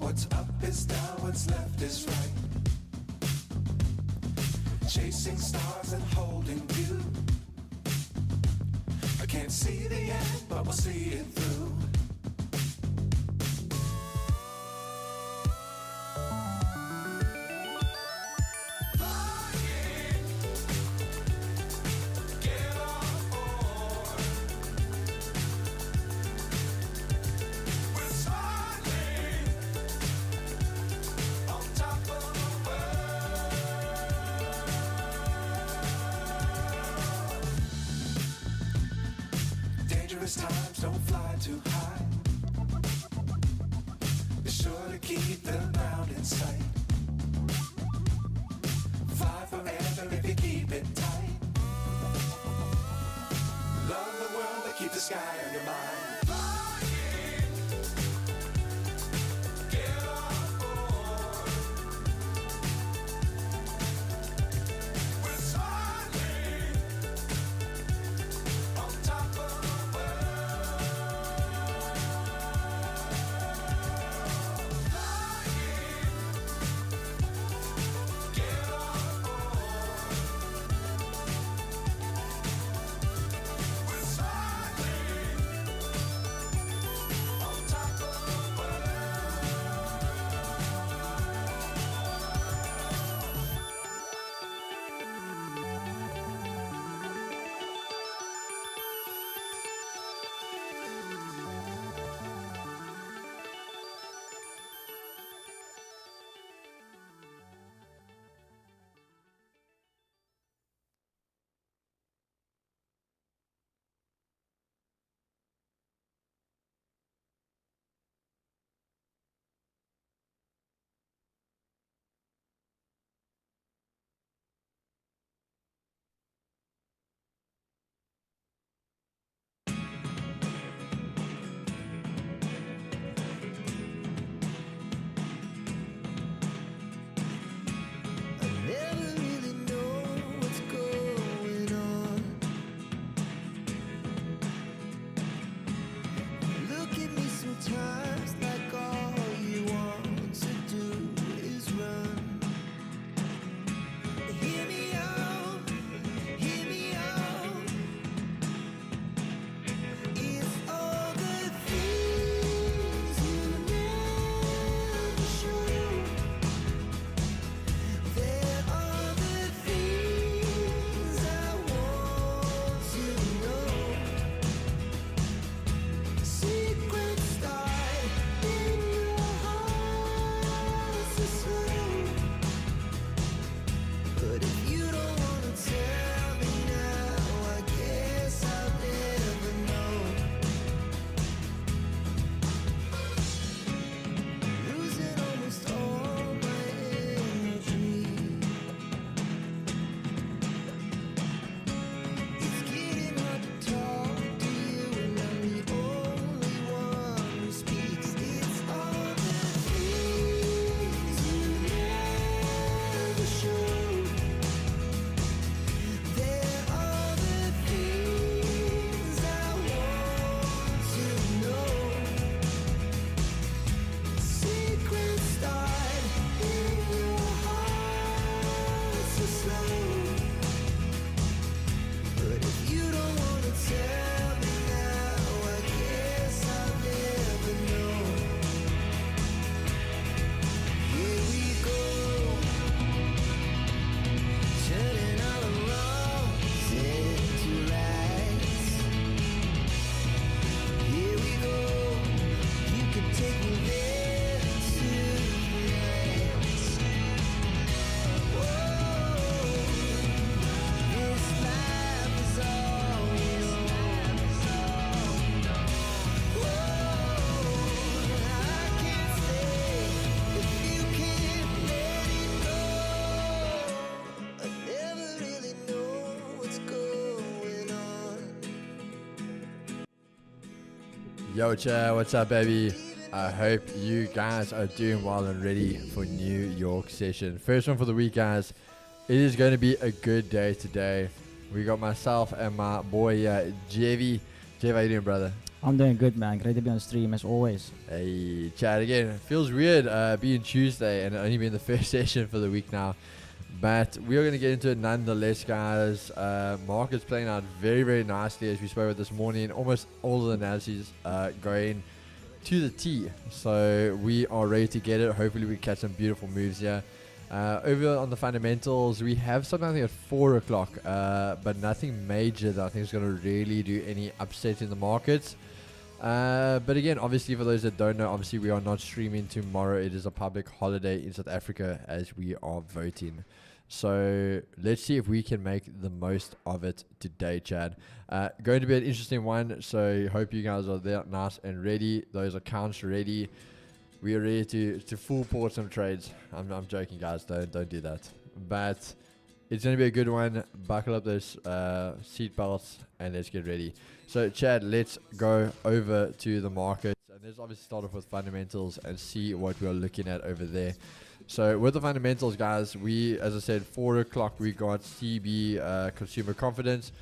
What's up is down, what's left is right. Chasing stars and holding you. I can't see the end, but we'll see it through. Times don't fly too high. Be sure to keep the ground in sight. Fly forever if you keep it tight. Love the world but keep the sky on your mind. Yo, Cha, what's up, baby? I hope you guys are doing well and ready for New York session. First one for the week, guys. It is going to be a good day today. We got myself and my boy, Jevy. Jev, how you doing, brother? I'm doing good, man. Great to be on stream as always. Hey, Chad again. It feels weird being Tuesday and only being the first session for the week now. But we are going to get into it nonetheless, guys. Market's playing out very, very nicely as we spoke about this morning. Almost all of the analyses going to the T. So we are ready to get it. Hopefully we catch some beautiful moves here. Over on the fundamentals, we have something I think at 4 o'clock, but nothing major that I think is going to really do any upset in the markets. But again, obviously, for those that don't know, obviously we are not streaming tomorrow. It is a public holiday in South Africa as we are voting. So let's see if we can make the most of it today, Chad. Going to be an interesting one. So hope you guys are there, nice and ready. Those accounts ready. We are ready to full port some trades. I'm joking, guys. Don't do that. But it's going to be a good one. Buckle up those seat belts and let's get ready. So, Chad, let's go over to the markets. And let's obviously start off with fundamentals and see what we're looking at over there. So, with the fundamentals, guys, we, as I said, 4 o'clock, we got CB consumer confidence,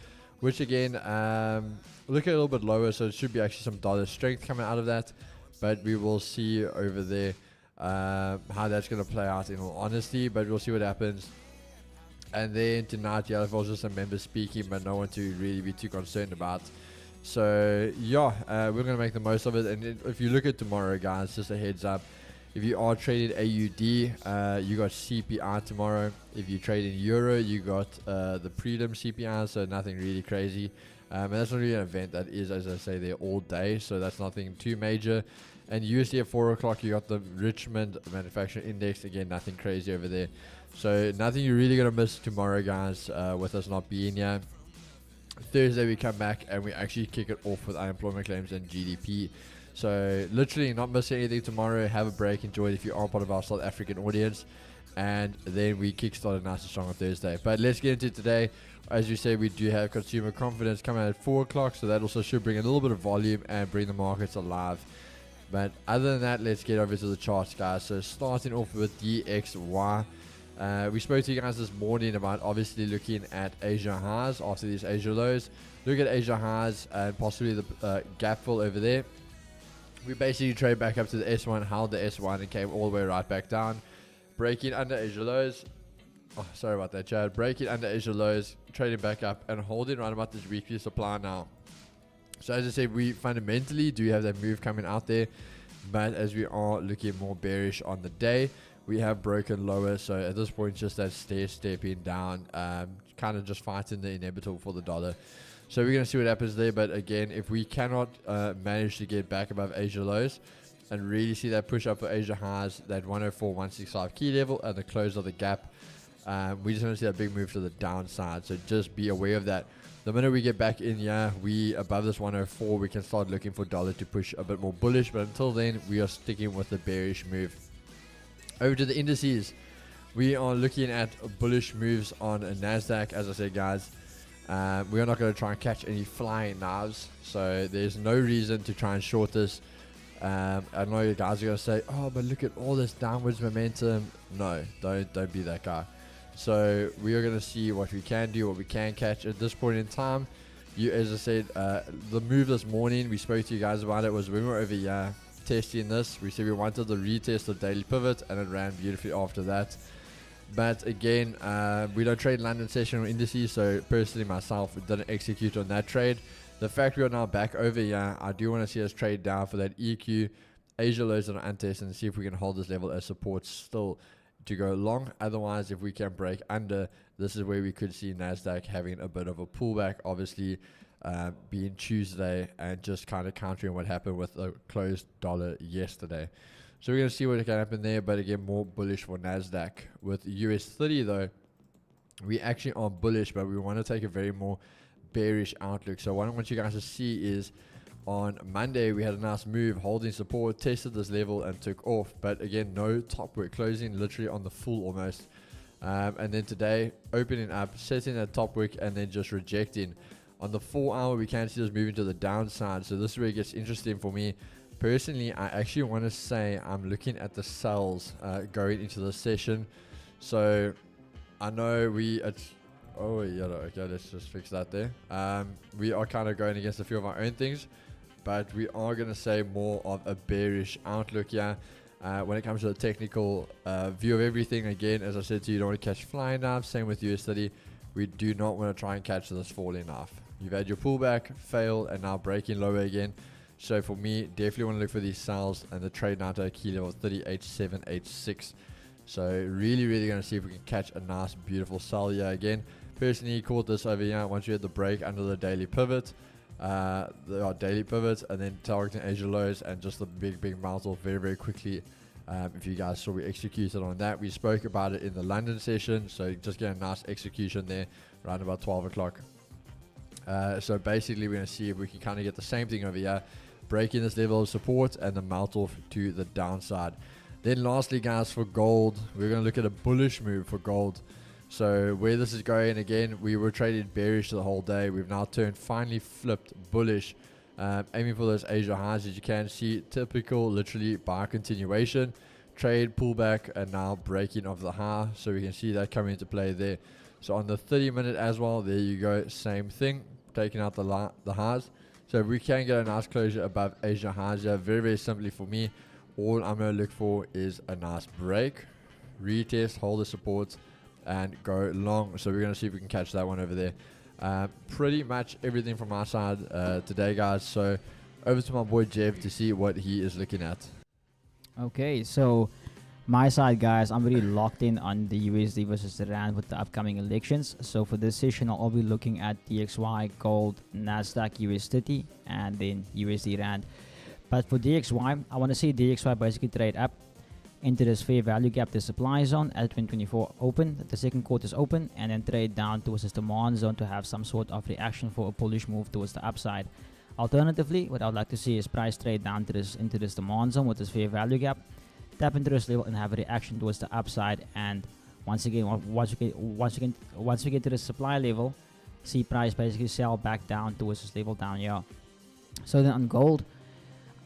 which again, look at a little bit lower. So, it should be actually some dollar strength coming out of that. But we will see over there how that's going to play out in all honesty. But we'll see what happens. And then tonight, yeah, it was just some members speaking, but no one to really be too concerned about. So, yeah, we're going to make the most of it. And if you look at tomorrow, guys, just a heads up. If you are trading AUD, you got CPI tomorrow. If you trade in Euro, you got the prelim CPI, so nothing really crazy. And that's not really an event that is, as I say, there all day, so that's nothing too major. And USD at 4 o'clock, you got the Richmond Manufacturing Index. Again, nothing crazy over there. So nothing you're really going to miss tomorrow, guys, with us not being here. Thursday, we come back and we actually kick it off with unemployment claims and GDP. So literally not missing anything tomorrow. Have a break. Enjoy it if you are part of our South African audience. And then we kickstart it nice and strong on Thursday. But let's get into today. As you say, we do have consumer confidence coming out at 4 o'clock. So that also should bring a little bit of volume and bring the markets alive. But other than that, let's get over to the charts, guys. So starting off with DXY. We spoke to you guys this morning about obviously looking at Asia highs after these Asia lows. Look at Asia highs and possibly the gap fill over there. We basically trade back up to the S1, held the S1 and came all the way right back down. Breaking under Asia lows. Oh, sorry about that, Chad. Breaking under Asia lows, trading back up and holding right about this weekly supply now. So as I said, we fundamentally do have that move coming out there. But as we are looking more bearish on the day, we have broken lower, so at this point just that stepping down, kind of just fighting the inevitable for the dollar. So we're going to see what happens there. But again, if we cannot manage to get back above Asia lows and really see that push up for Asia highs, that 104.165 key level and the close of the gap, we just want to see that big move to the downside. So just be aware of that. The minute we get back in here, we above this 104, we can start looking for dollar to push a bit more bullish. But until then, we are sticking with the bearish move. Over to the indices, we are looking at bullish moves on NASDAQ. As I said, guys, we are not going to try and catch any flying knives, so there's no reason to try and short this. I know you guys are going to say, oh, but look at all this downwards momentum. No, don't be that guy. So we are going to see what we can do, what we can catch at this point in time. As I said, the move this morning, we spoke to you guys about it, was when we were over here testing this. We said we wanted the retest of daily pivot, and it ran beautifully after that. But again, we don't trade London sessional indices, so personally myself didn't execute on that trade. The fact we are now back over here, I do want to see us trade down for that EQ Asia lows and untested and see if we can hold this level as support still to go long. Otherwise, if we can break under, this is where we could see NASDAQ having a bit of a pullback, obviously being Tuesday and just kind of countering what happened with the closed dollar yesterday. So we're going to see what can happen there, but again, more bullish for NASDAQ. With US 30 though, we actually are bullish, but we want to take a very more bearish outlook. So what I want you guys to see is on Monday, we had a nice move, holding support, tested this level and took off. But again, no top wick, closing literally on the full almost. And then today, opening up, setting that top wick and then just rejecting. On the 4 hour, we can see this moving to the downside. So this is where it gets interesting for me. Personally, I actually want to say I'm looking at the sells going into the session. So I know oh yeah, okay, let's just fix that there. We are kind of going against a few of our own things. but we are going to say more of a bearish outlook here. When it comes to the technical view of everything, again, as I said to you, don't want to catch flying knives. Same with USD. We do not want to try and catch this falling knife. You've had your pullback, failed, and now breaking lower again. So for me, definitely want to look for these sells and the trade down to a key level 38.786. So really going to see if we can catch a nice, beautiful sell here again. Personally, caught this over here once we had the break under the daily pivot. There are daily pivots and then targeting Asia lows and just the big mouth off very quickly. If you guys saw, we executed on that. We spoke about it in the London session, so just get a nice execution there around about 12 o'clock. So basically, we're going to see if we can kind of get the same thing over here, breaking this level of support and the melt off to the downside. Then lastly, guys, for gold, we're going to look at a bullish move for gold. So where this is going, again, we were traded bearish the whole day. We've now finally flipped bullish, aiming for those Asia highs. As you can see, typical, literally buy continuation, trade pullback, and now breaking of the high. So we can see that coming into play there. So on the 30-minute as well, there you go, same thing, taking out the highs. So if we can get a nice closure above Asia highs here, very simply for me, all I'm going to look for is a nice break, retest, hold the supports, and go long. So we're going to see if we can catch that one over there. Pretty much everything from our side today, guys. So over to my boy Jeff to see what he is looking at. Okay, so my side, guys, I'm really locked in on the USD versus the Rand with the upcoming elections. So for this session, I'll be looking at DXY, gold, Nasdaq, US30, and then USD Rand. But for DXY, I want to see DXY basically trade up into this fair value gap, the supply zone at 2024 open, the second quarter is open, and then trade down towards this demand zone to have some sort of reaction for a bullish move towards the upside. Alternatively, what I would like to see is price trade down to into this demand zone with this fair value gap, tap into this level and have a reaction towards the upside. And once again, once we get to the supply level, see price basically sell back down towards this level down here. So then on gold,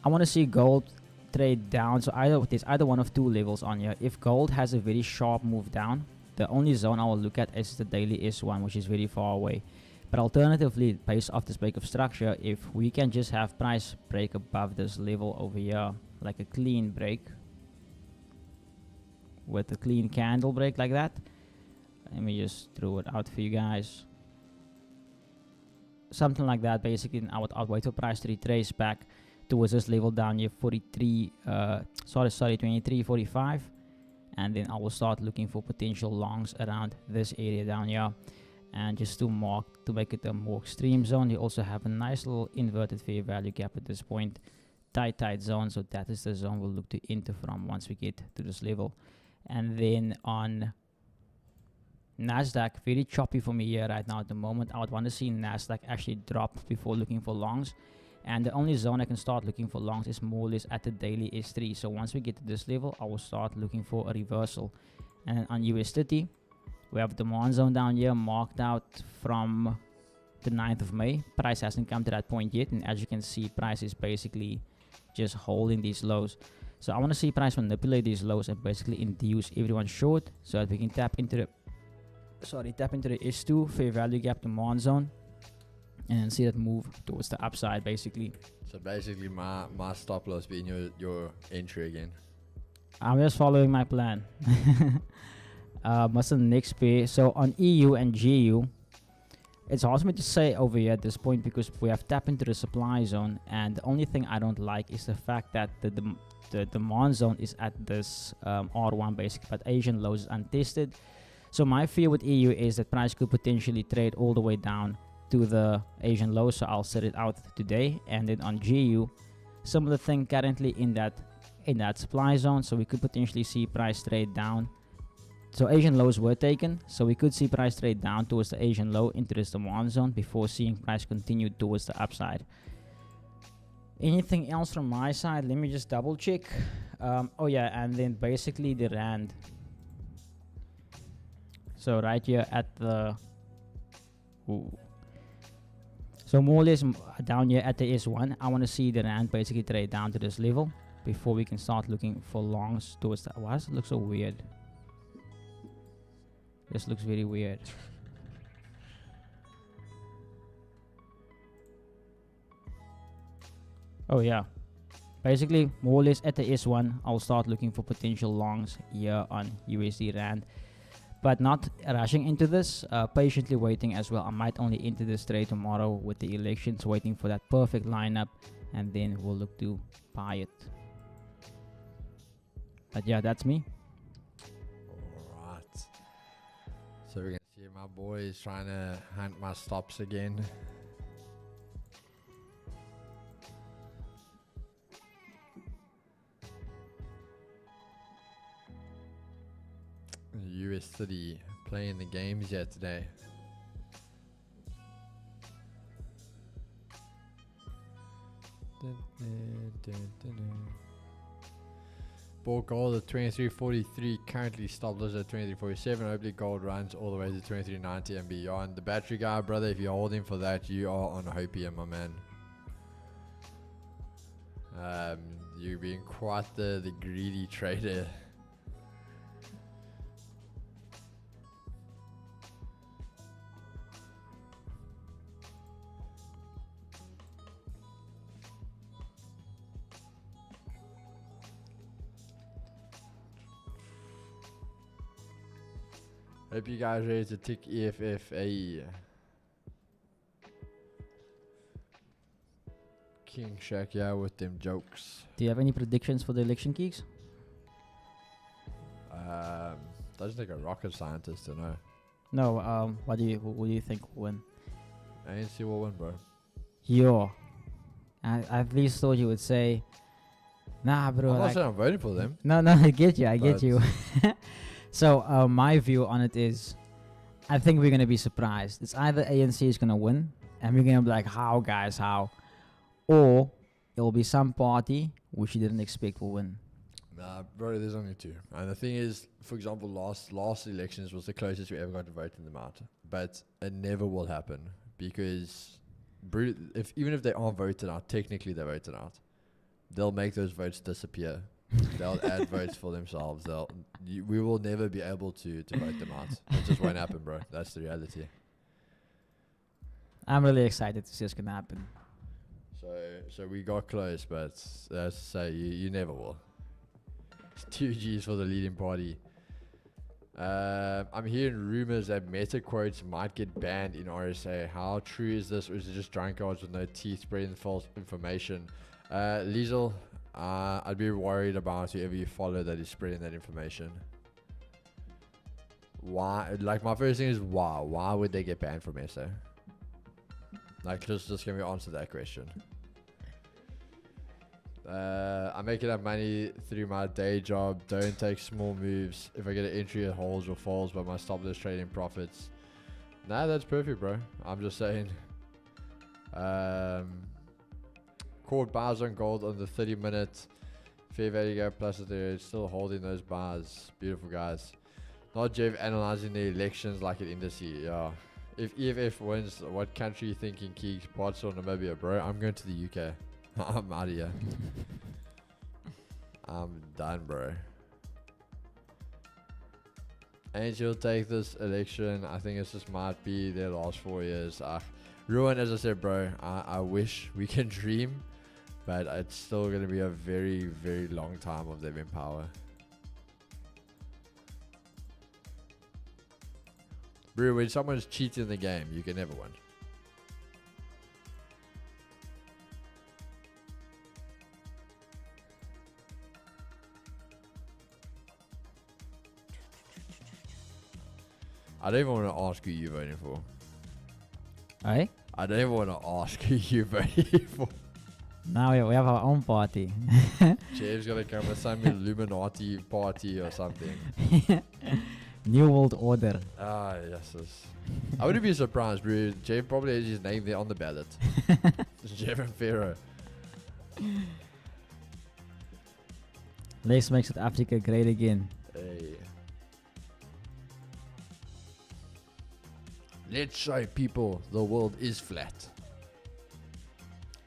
I want to see gold trade down. So there's either one of two levels on here. If gold has a very sharp move down, the only zone I will look at is the daily S1, which is very far away. But alternatively, based off this break of structure, if we can just have price break above this level over here, like a clean break with a clean candle break like that, let me just throw it out for you guys. Something like that, basically. I'll wait for price to retrace back towards this level down here, 23.45, and then I will start looking for potential longs around this area down here. And just to make it a more extreme zone, you also have a nice little inverted fair value gap at this point, tight zone. So that is the zone we'll look to enter from once we get to this level. And then on Nasdaq, very choppy for me here right now at the moment. I would want to see Nasdaq actually drop before looking for longs. And the only zone I can start looking for longs is more or less at the daily S3. So once we get to this level, I will start looking for a reversal. And on US30, we have the demand zone down here marked out from the 9th of May. Price hasn't come to that point yet. And as you can see, price is basically just holding these lows. So I want to see price manipulate these lows and basically induce everyone short so that we can tap into the S2 fair value gap demand zone and see that move towards the upside basically. So basically my stop loss being your entry again. I'm just following my plan. What's the next pair? So on EU and GU, it's hard for me to say over here at this point because we have tapped into the supply zone, and the only thing I don't like is the fact that the demand zone is at this R1 basically, but Asian lows is untested. So my fear with EU is that price could potentially trade all the way down to the Asian low, so I'll set it out today. And then on GU, similar thing currently in that supply zone, so we could potentially see price trade down. So Asian lows were taken, so we could see price trade down towards the Asian low into this demand zone before seeing price continue towards the upside. Anything else from my side? Let me just double check. Oh yeah, and then basically the Rand. So right here at the so more or less down here at the S1, I want to see the Rand basically trade down to this level before we can start looking for longs towards the... Why does it look so weird? This looks very weird. Oh yeah. Basically, more or less at the S1, I'll start looking for potential longs here on USD Rand. But not rushing into this, patiently waiting as well. I might only enter this trade tomorrow with the elections, waiting for that perfect lineup, and then we'll look to buy it. But yeah, that's me. Alright. So we're gonna see my boy is trying to hunt my stops again. US City playing the games yet today. Bought gold at 23.43, currently stop loss at 23.47. Hopefully gold runs all the way to 23.90 and beyond. The battery guy, brother, if you're holding for that, you are on Hopium, my man. You're being quite the greedy trader. Hope you guys ready to tick EFFA. King Shaq, yeah, with them jokes. Do you have any predictions for the election, Keeks? Doesn't take a rocket scientist to know. No. Who do you think will win? ANC will win, bro. Yo, I at least thought you would say, nah, bro. I'm not like- saying I'm voting for them. No, I get you. I get But- you. So my view on it is, I think we're gonna be surprised. It's either ANC is gonna win, and we're gonna be like, how, guys, how? Or it will be some party which you didn't expect will win. Nah, bro, there's only two. And the thing is, for example, last elections was the closest we ever got to voting them out. But it never will happen because even if they aren't voted out, technically they're voted out. They'll make those votes disappear. They'll add votes for themselves. We will never be able to vote them out. It just won't happen, bro. That's the reality. I'm really excited to see what's gonna happen. So we got close, but as to say, you never will. It's 2 Gs for the leading party. I'm hearing rumors that meta quotes might get banned in RSA. How true is this, or is it just drunkards with no teeth spreading false information? Liesel, I'd be worried about whoever you follow that is spreading that information. Why? Like, my first thing is why? Why would they get banned from SA? Like, just can we answer that question? I'm making up money through my day job. Don't take small moves. If I get an entry, it holds or falls, but my stop loss trading profits. Nah, that's perfect, bro. I'm just saying. Caught bars on gold on the 30-minute. Fair value gap plus they're still holding those bars. Beautiful, guys. Not Jeff analyzing the elections like an indice. Yeah. If EFF wins, what country you thinking, Keeks? Bots or Namibia, bro? I'm going to the UK. I'm out of here. I'm done, bro. And she'll take this election. I think it just might be their last 4 years. Ruin, as I said, bro. I wish we can dream, but it's still going to be a very, very long time of them in power. Bro, when someone's cheating the game, you can never win. I don't even want to ask who you're voting for. Alright? I don't even want to ask who you're voting for. Now we have our own party. Jeff's gonna come with some Illuminati party or something. New World Order. Ah, yes. I wouldn't be surprised, bro. Jeff probably has his name there on the ballot. Jeff and Pharaoh. Let's make South Africa great again. Hey. Let's show people the world is flat.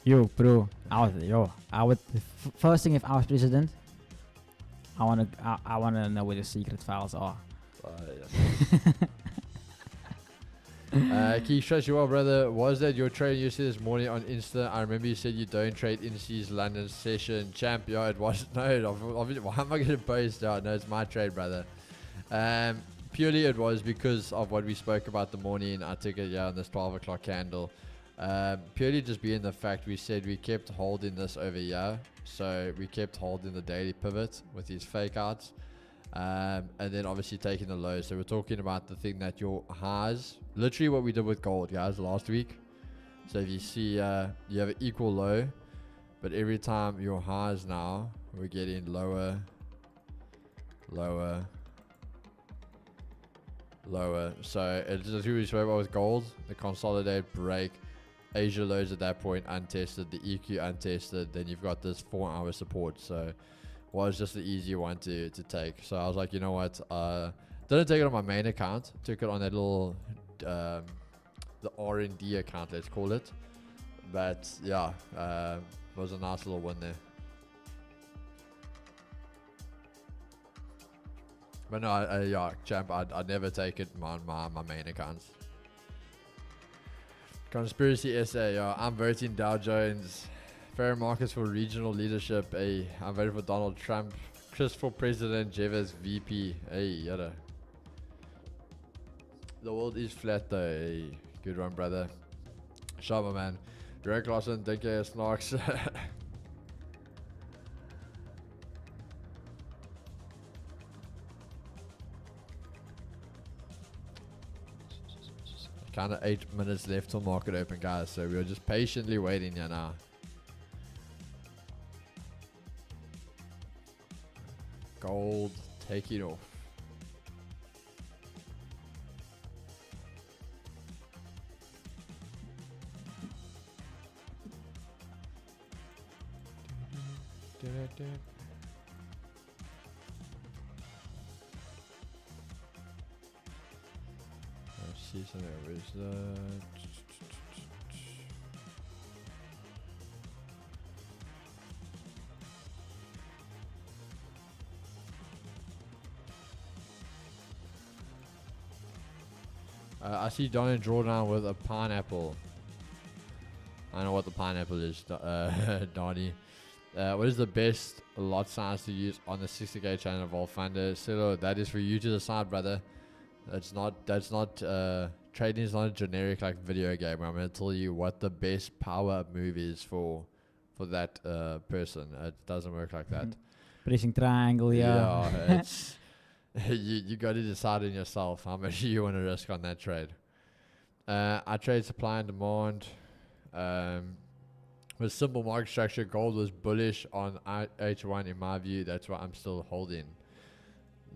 Yo, bro. I would. First thing, if I was president, I wanna know where the secret files are. Yes. Keith, trust you well, brother. Was that your trade you said this morning on Insta? I remember you said you don't trade Indices London session. Champ, yeah, it was. No, obviously, why am I going to post out? No, it's my trade, brother. Purely it was because of what we spoke about the morning. I took it, on this 12 o'clock candle. Purely just being the fact we said we kept holding this over here. So we kept holding the daily pivot with these fake outs. And then obviously taking the lows. So we're talking about the thing that your highs, literally what we did with gold, guys, last week. So if you see, you have an equal low, but every time your highs now, we're getting lower, lower, lower. So it's just who we spoke about with gold, the consolidate break, Asia lows at that point untested, the EQ untested, then you've got this 4-hour support. So was just the easy one to take. So I was like, you know what, didn't take it on my main account, took it on that little the R&D account, let's call it. But yeah, it was a nice little win there. But no, yeah, champ, I'd never take it on my main accounts. Conspiracy SA, yeah, I'm voting Dow Jones. Fair markets for regional leadership. Hey, I'm voting for Donald Trump. Chris for president. Jeff as VP. Hey, yada. The world is flat though. Hey, good one, brother. Sharp, my man. Drake Lawson, thank you, Snarks. Kind of 8 minutes left till market open, guys. So we're just patiently waiting here now. Gold, take it off. Let's see something. Where's that? I see Donnie Drawdown with a pineapple. I don't know what the pineapple is, Donnie. What is the best lot size to use on the 60k channel of Volfunder? Silo, that is for you to decide, brother. That's not trading is not a generic like video game where I'm going to tell you what the best power up move is for that person. It doesn't work like that. Pressing triangle, yeah. Yeah, it's you got to decide in yourself how much you want to risk on that trade. I trade supply and demand. With simple market structure, gold was bullish on H1 in my view. That's why I'm still holding.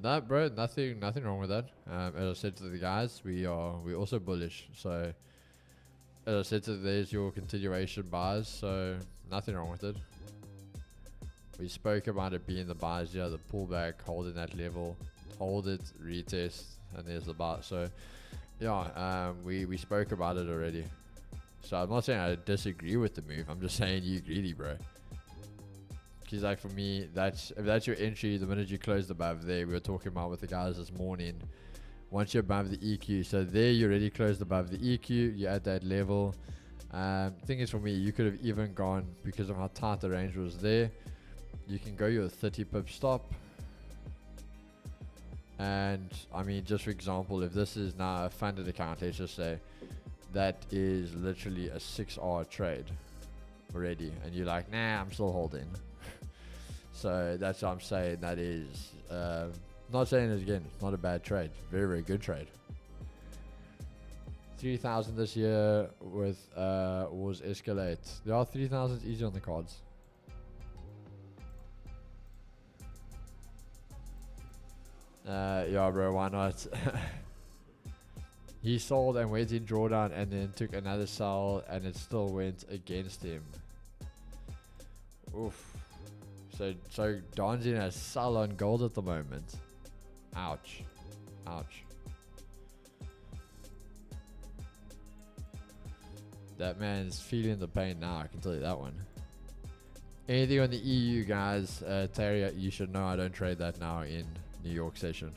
No, bro, nothing wrong with that. As I said to the guys, we also bullish. So, as I said to there's your continuation buys. So, nothing wrong with it. We spoke about it being the buys, yeah, the pullback, holding that level, hold it, retest, and there's the buy. So, yeah, we spoke about it already. So I'm not saying I disagree with the move. I'm just saying you greedy, bro. Because like for me, if that's your entry, the minute you closed above there, we were talking about with the guys this morning. Once you're above the EQ, so there you already closed above the EQ. You're at that level. Thing is for me, you could have even gone because of how tight the range was there. You can go your 30 pip stop. And I mean, just for example, if this is now a funded account, let's just say. That is literally a 6-hour trade already, and you're like, nah, I'm still holding. So that's what I'm saying. That is not saying it again, it's not a bad trade, very, very good trade. 3,000 this year with wars escalate. There are 3,000 easy on the cards. Yeah, bro, why not? He sold and went in drawdown and then took another sell and it still went against him. Oof. So Don's in a sell on gold at the moment. Ouch. Ouch. That man's feeling the pain now, I can tell you that one. Anything on the EU, guys? Terry, you should know I don't trade that now in New York session.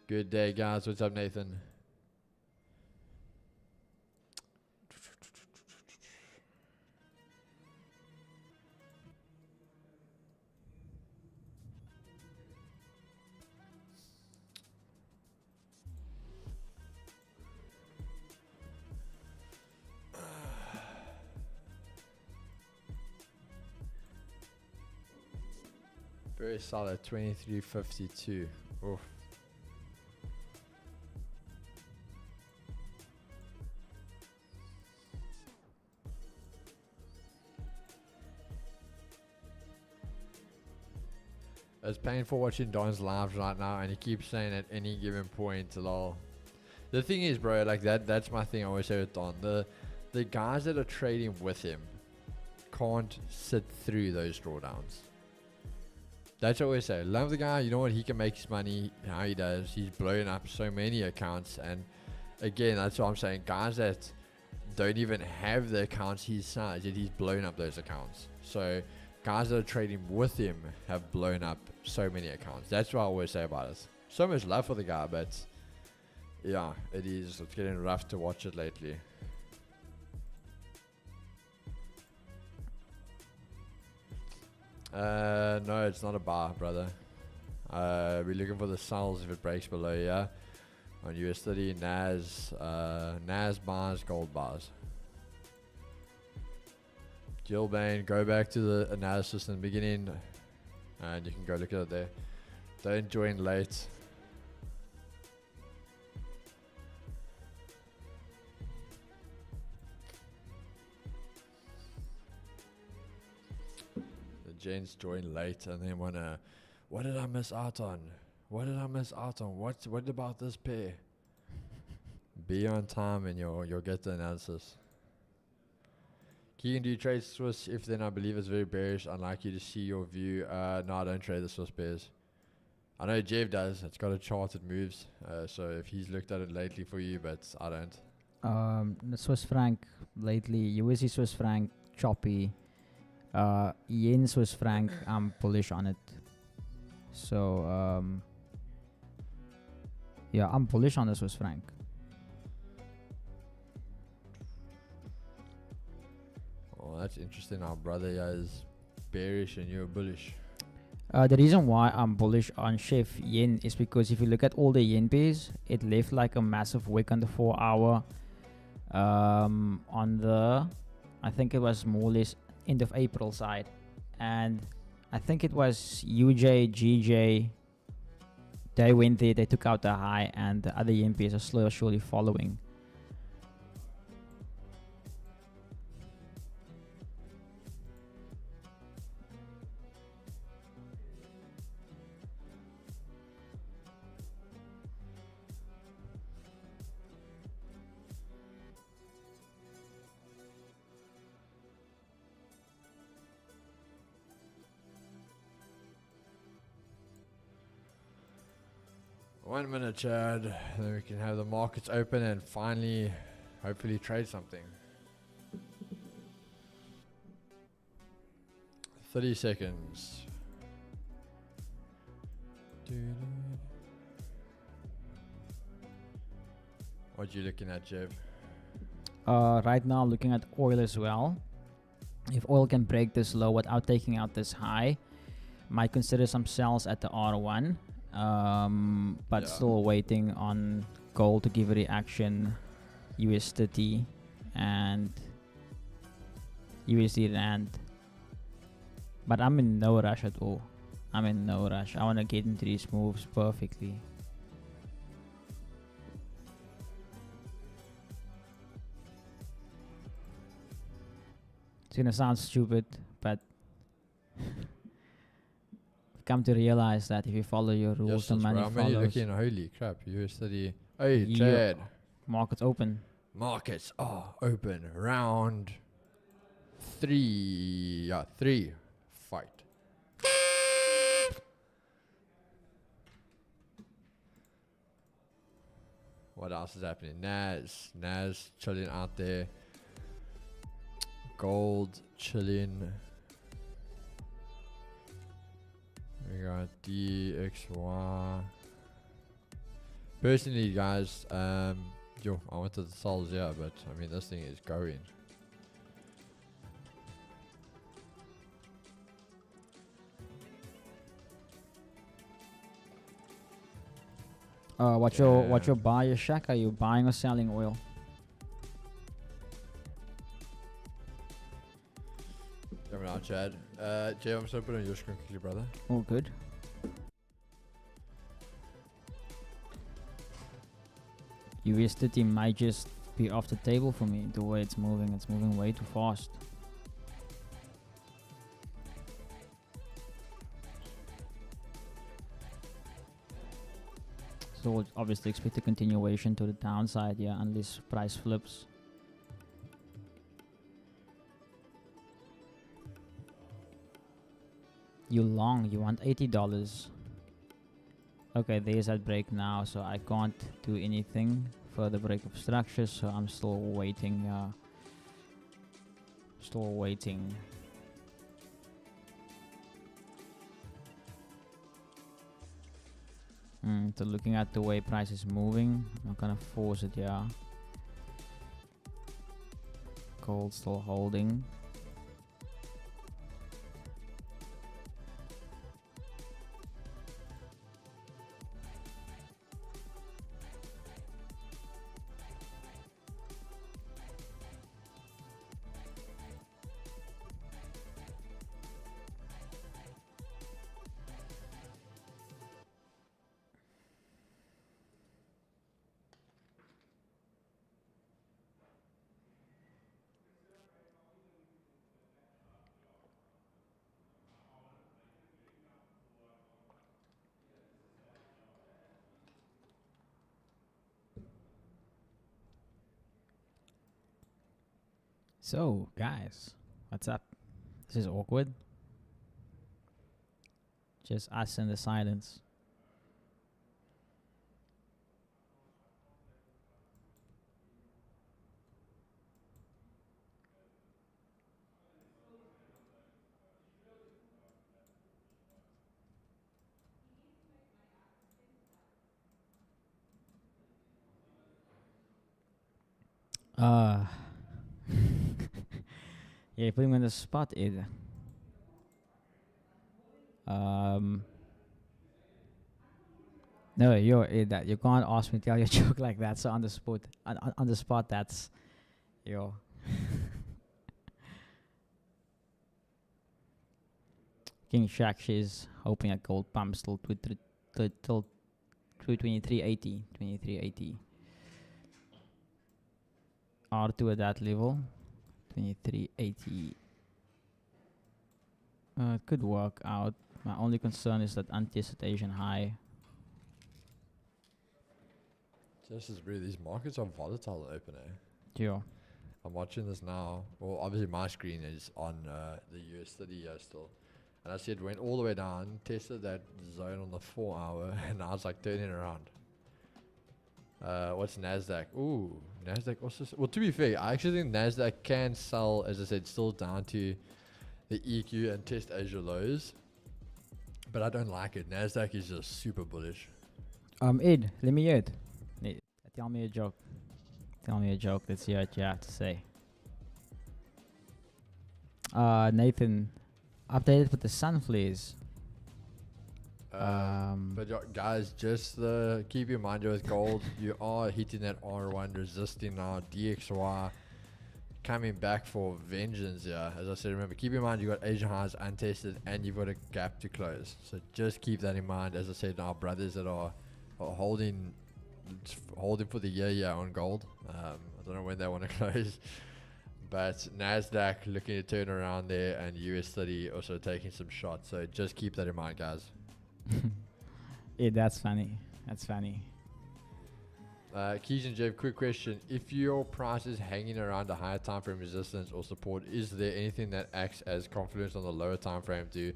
Good day, guys. What's up, Nathan? Very solid, 23.52. Oof. It's painful watching Don's lives right now, and he keeps saying at any given point, lol. The thing is, bro, like that's my thing I always say with Don. The guys that are trading with him can't sit through those drawdowns. That's what I always say. Love the guy. You know what? He can make his money how he does. He's blowing up so many accounts. And again, that's what I'm saying. Guys that don't even have the accounts his size, yet he's blown up those accounts. So guys that are trading with him have blown up so many accounts. That's what I always say about it. So much love for the guy, but yeah, it is. It's getting rough to watch it lately. No, it's not a bar, brother. We're looking for the sells if it breaks below here. On US30, NAS bars, gold bars. Gilbane, go back to the analysis in the beginning, and you can go look at it there. Don't join late. Gents join late and then wanna, what did I miss out on? What did I miss out on? What about this pair? Be on time and you'll get the analysis. Keegan, do you trade Swiss if then I believe it's very bearish? I'd like you to see your view. No, I don't trade the Swiss pairs. I know Jeff does. It's got a chart, it moves. So if he's looked at it lately for you, but I don't. The Swiss franc lately, USD Swiss franc choppy. Yen Swiss franc, I'm bullish on it. So yeah, I'm bullish on the Swiss franc. Oh, that's interesting. Our brother is bearish and you're bullish. The reason why I'm bullish on Chef Yen is because if you look at all the yen pairs, it left like a massive wick on the 4 hour. On the, I think it was more or less end of April side, and I think it was UJ, GJ. They went there, they took out the high, and the other yen pairs are slowly or surely following. One minute, Chad. Then we can have the markets open and finally, hopefully, trade something. 30 seconds. What you looking at, Jeff? Right now, I'm looking at oil as well. If oil can break this low without taking out this high, might consider some sells at the R1. But Yeah. still waiting on gold to give a reaction, US30 and USD Rand. But I'm in no rush at all. I'm in no rush. I want to get into these moves perfectly. It's gonna sound stupid, but come to realize that if you follow your rules, Yes, the bro. money I'm only follows. looking. Holy crap! US30. Hey, Yeah. Chad. Markets open. Markets are open. Round 3. Yeah, 3. Fight. What else is happening? Nas chilling out there. Gold chilling. We got DXY. Personally, guys, yo, I wanted the souls, yeah, but I mean, this thing is going. What's your buy, Shaq? Are you buying or selling oil? Coming out, Chad. Jay, I'm just gonna put it on your screen quickly, brother. All good. USDT might just be off the table for me. The way it's moving way too fast. So we'll obviously expect a continuation to the downside, yeah, unless price flips. You long, you want $80. Okay, there's that break now, so I can't do anything for the break of structure, so I'm still waiting, still waiting. So looking at the way price is moving, I'm not gonna force it, yeah. Gold still holding. So, guys, what's up? This is awkward. Just us in the silence. Yeah, put him in the spot, Ed. No, that you can't ask me to tell you a joke like that. So on the spot, on the spot, that's yo. King Shaq, she's hoping at gold pumps till 2380, 2380. R2 at that level, 2380. It could work out. My only concern is that anticipation high. Just as weird. These markets are volatile open, eh? Yeah. I'm watching this now. Well, obviously my screen is on the US 30 still. And I see it went all the way down, tested that zone on the 4 hour, and now it's like turning around. What's NASDAQ? Ooh, NASDAQ also. Well, to be fair, I actually think NASDAQ can sell, as I said, still down to the EQ and test Asia lows. But I don't like it. NASDAQ is just super bullish. Ed, let me hear it. Tell me a joke. Tell me a joke. Let's hear what you have to say. Nathan, updated with the sun flares. But guys, just keep in mind with gold, you are hitting that R1 resisting now. DXY coming back for vengeance. Yeah, as I said, remember, keep in mind you got Asian highs untested and you've got a gap to close. So just keep that in mind. As I said, our brothers that are holding for the year on gold. I don't know when they want to close. But NASDAQ looking to turn around there, and US 30 also taking some shots. So just keep that in mind, guys. Yeah, that's funny. That's funny. Keys and Jeff, quick question. If your price is hanging around a higher time frame resistance or support, is there anything that acts as confluence on the lower time frame to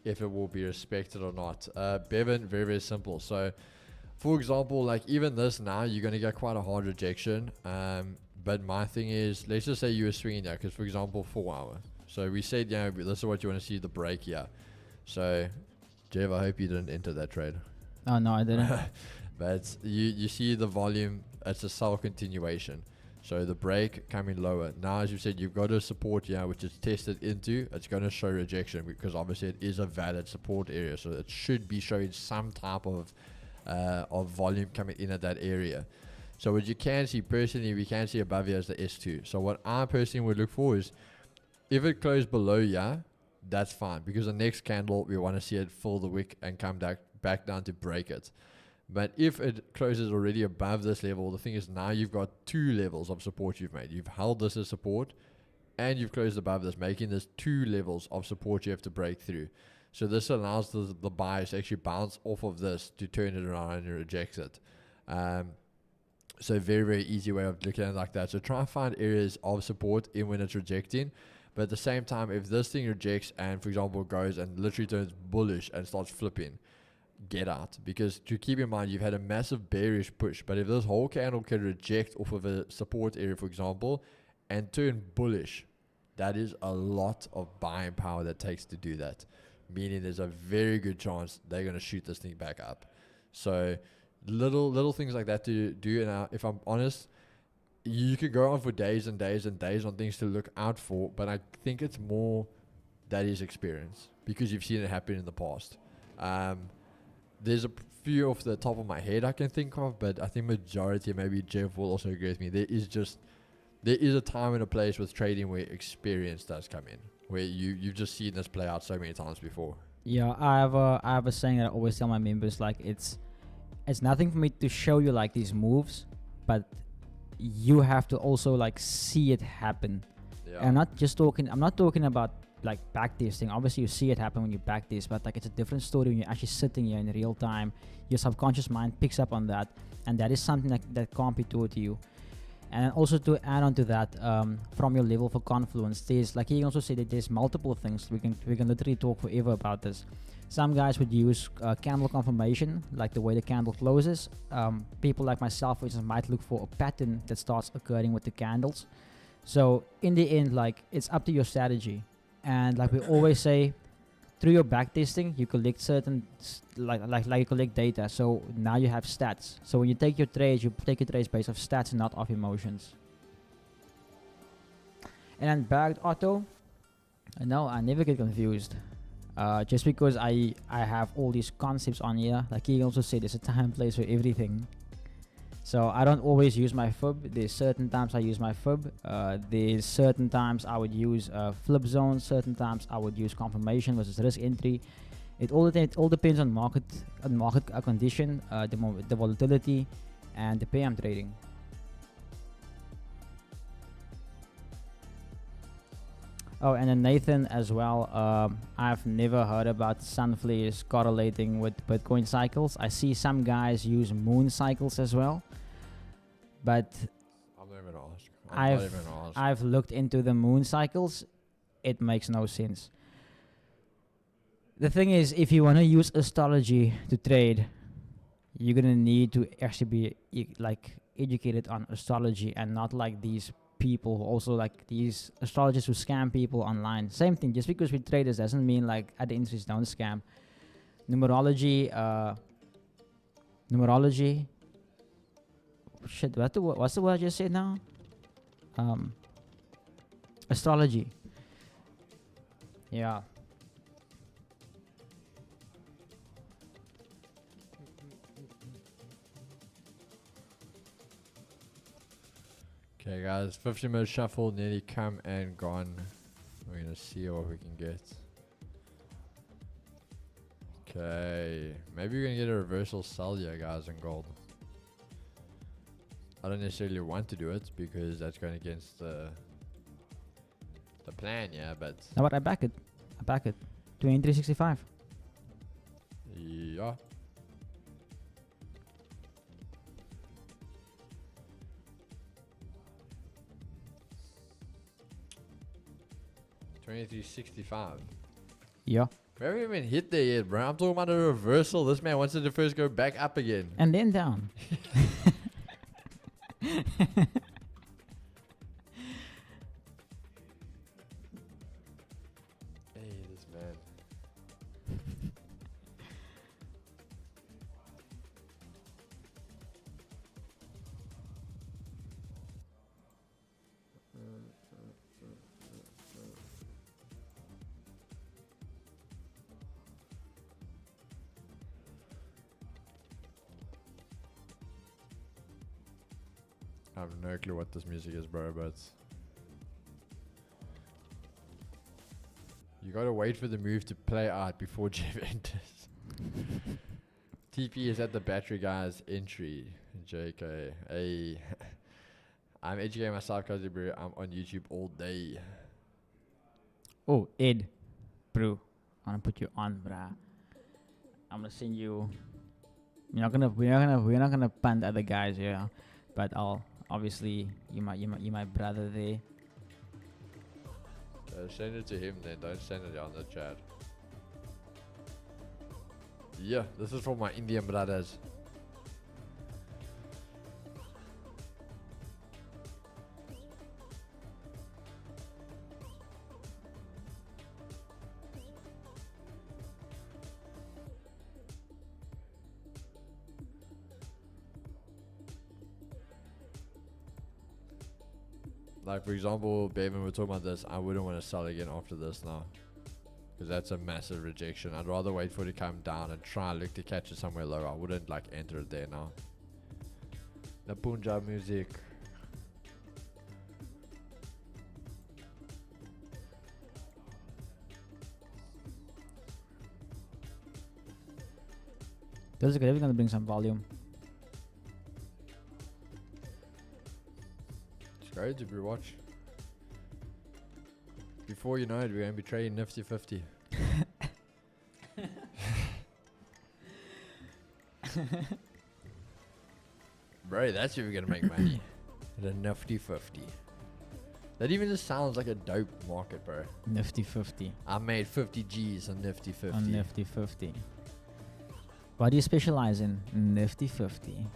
if it will be respected or not? Bevan, very, very simple. So, for example, like even this now, you're going to get quite a hard rejection. But my thing is, let's just say you were swinging there, because for example, 4 hour. So we said, yeah, this is what you want to see, the break here. So, Jeff, I hope you didn't enter that trade. Oh, no, I didn't. But you see the volume, it's a sell continuation. So the break coming lower. Now, as you said, you've got a support here, which is tested into. It's going to show rejection because obviously it is a valid support area. So it should be showing some type of volume coming in at that area. So what you can see personally, we can see above here is the S2. So what I personally would look for is if it closed below here, that's fine, because the next candle we want to see it fill the wick and come back down to break it. But if it closes already above this level, the thing is now you've got two levels of support you've made. You've held this as support and you've closed above this, making this two levels of support you have to break through. So this allows the buyers to actually bounce off of this to turn it around and reject it. So very, very easy way of looking at it like that. So try and find areas of support in when it's rejecting. But at the same time, if this thing rejects and, for example, goes and literally turns bullish and starts flipping, get out. Because to keep in mind, you've had a massive bearish push. But if this whole candle can reject off of a support area, for example, and turn bullish, that is a lot of buying power that takes to do that. Meaning there's a very good chance they're going to shoot this thing back up. So little things like that to do. And if I'm honest, you could go on for days and days and days on things to look out for, but I think it's more that is experience because you've seen it happen in the past. There's a few off the top of my head I can think of, but I think majority, maybe Jeff will also agree with me, there is a time and a place with trading where experience does come in, where you've just seen this play out so many times before. Yeah, I have a saying that I always tell my members, like it's nothing for me to show you like these moves, but you have to also like see it happen. Yeah. And I'm not talking about like backtesting. Obviously you see it happen when you backtest, but like it's a different story when you're actually sitting here in real time. Your subconscious mind picks up on that, and that is something that can't be taught to you. And also to add on to that, from your level for confluence, there's, like he also said, that there's multiple things. We can literally talk forever about this. Some guys would use candle confirmation, like the way the candle closes. People like myself, for instance, might look for a pattern that starts occurring with the candles. So in the end, like it's up to your strategy. And like we always say, through your backtesting, you collect certain, like you collect data. So now you have stats. So when you take your trades, you take your trades based off stats and not off emotions. And then bagged auto, no, I never get confused. Just because I have all these concepts on here, like he also said, there's a time and place for everything. So I don't always use my fib. There's certain times I use my fib. There's certain times I would use flip zone. Certain times I would use confirmation versus risk entry. It all depends on market condition, the volatility, and the pay I'm trading. Oh, and then Nathan as well. I've never heard about sun flares correlating with Bitcoin cycles. I see some guys use moon cycles as well, but I'm not even asked. I've looked into the moon cycles. It makes no sense. The thing is, if you want to use astrology to trade, you're gonna need to actually be like educated on astrology and not like these people who also like these astrologers who scam people online. Same thing, just because we're traders doesn't mean like at the industries don't scam. Numerology, shit, what's the word I just said now? Astrology. Yeah. Okay, guys, 50-minute shuffle nearly come and gone. We're gonna see what we can get. Okay, maybe we're gonna get a reversal sell here, guys, in gold. I don't necessarily want to do it because that's going against the plan, yeah, but No, but I back it. 2365. yeah. $23.65. Yeah. We haven't even hit there yet, bro. I'm talking about a reversal. This man wants it to first go back up again. And then down. Hey, this man. I have no clue what this music is, bro, but you gotta wait for the move to play out before Jeff enters. TP is at the battery guy's entry. JK. Hey. I'm educating myself because I'm on YouTube all day. Oh, Ed, bro, I'm gonna put you on, bruh. I'm gonna send you. We're not gonna punt other guys here, but I'll obviously you my brother there. Send it to him then. Don't send it on the chat. Yeah, this is for my Indian brothers. Like, for example, Bevan, we're talking about this. I wouldn't want to sell again after this now. Because that's a massive rejection. I'd rather wait for it to come down and try and look to catch it somewhere lower. I wouldn't, like, enter it there now. The Punjab music. Those are gonna bring some volume. It's great to be watch. Before you know it, we're going to be trading Nifty 50. Bro, that's where we're going to make money. The Nifty 50. That even just sounds like a dope market, bro. Nifty 50 I made 50 G's on Nifty 50. on Nifty 50. What do you specialize in? Nifty 50.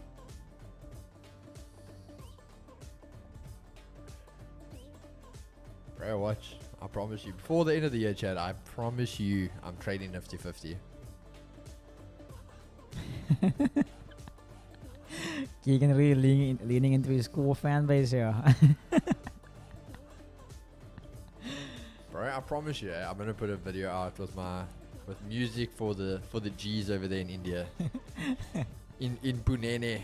Bro, watch. I promise you. Before the end of the year, Chad, I promise you I'm trading Nifty 50. Keegan really leaning into his core fan base here. Bro, I promise you, I'm going to put a video out with music for the G's over there in India. in Pune.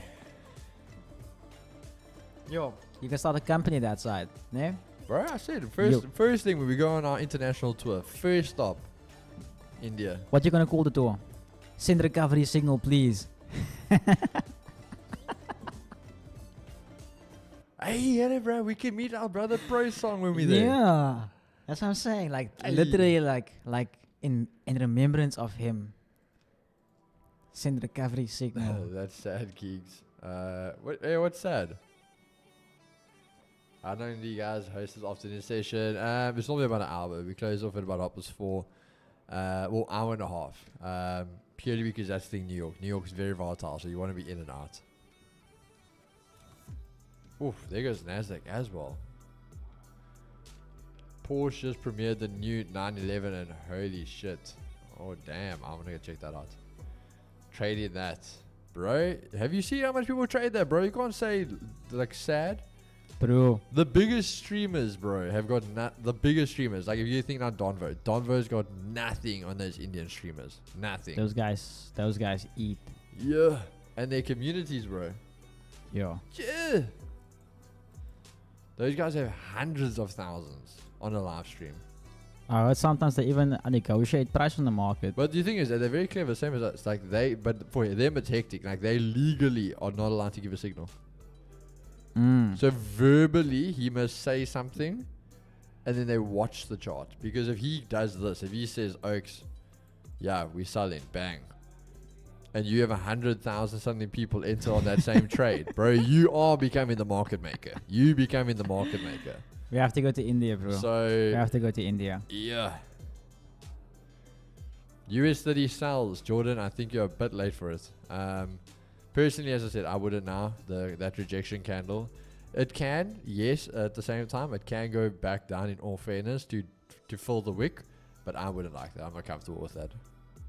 Yo, you can start a company that side, ne? Bro, I said first thing when we go on our international tour, first stop, India. What you gonna call the tour? Send recovery signal, please. Hey, bro, we can meet our brother Pro song when we're there. Yeah, that's what I'm saying. Like literally, like in remembrance of him. Send recovery signal. That's sad, Keegs. What's sad? I know the guys host this afternoon session. It's normally about an hour. We close off at about 4. Well, hour and a half. Purely because that's the thing, New York. New York's very volatile, so you want to be in and out. Oof, there goes Nasdaq as well. Porsche just premiered the new 911 and holy shit. Oh damn, I'm gonna go check that out. Trading that. Bro, have you seen how much people trade that, bro? You can't say like sad. Bro, The biggest streamers, bro, have got the biggest streamers. Like if you think now Donvo's got nothing on those Indian streamers. Nothing. those guys eat. Yeah. And their communities, bro. Yo. Yeah. Those guys have hundreds of thousands on a live stream. I heard sometimes they even negotiate price on the market. But the thing is that they're very clever, same as us. Like but for them it's hectic. Like they legally are not allowed to give a signal. So verbally he must say something and then they watch the chart. Because if he does this, if he says, Oaks, yeah, we're selling, bang. And you have 100,000 something people enter on that same trade. Bro, you are becoming the market maker. You becoming the market maker. We have to go to India, bro. So We have to go to India. yeah. US30 sells. Jordan, I think you're a bit late for it. Personally, as I said, I wouldn't now. That rejection candle. It can, yes, at the same time, it can go back down in all fairness to fill the wick. But I wouldn't like that. I'm not comfortable with that.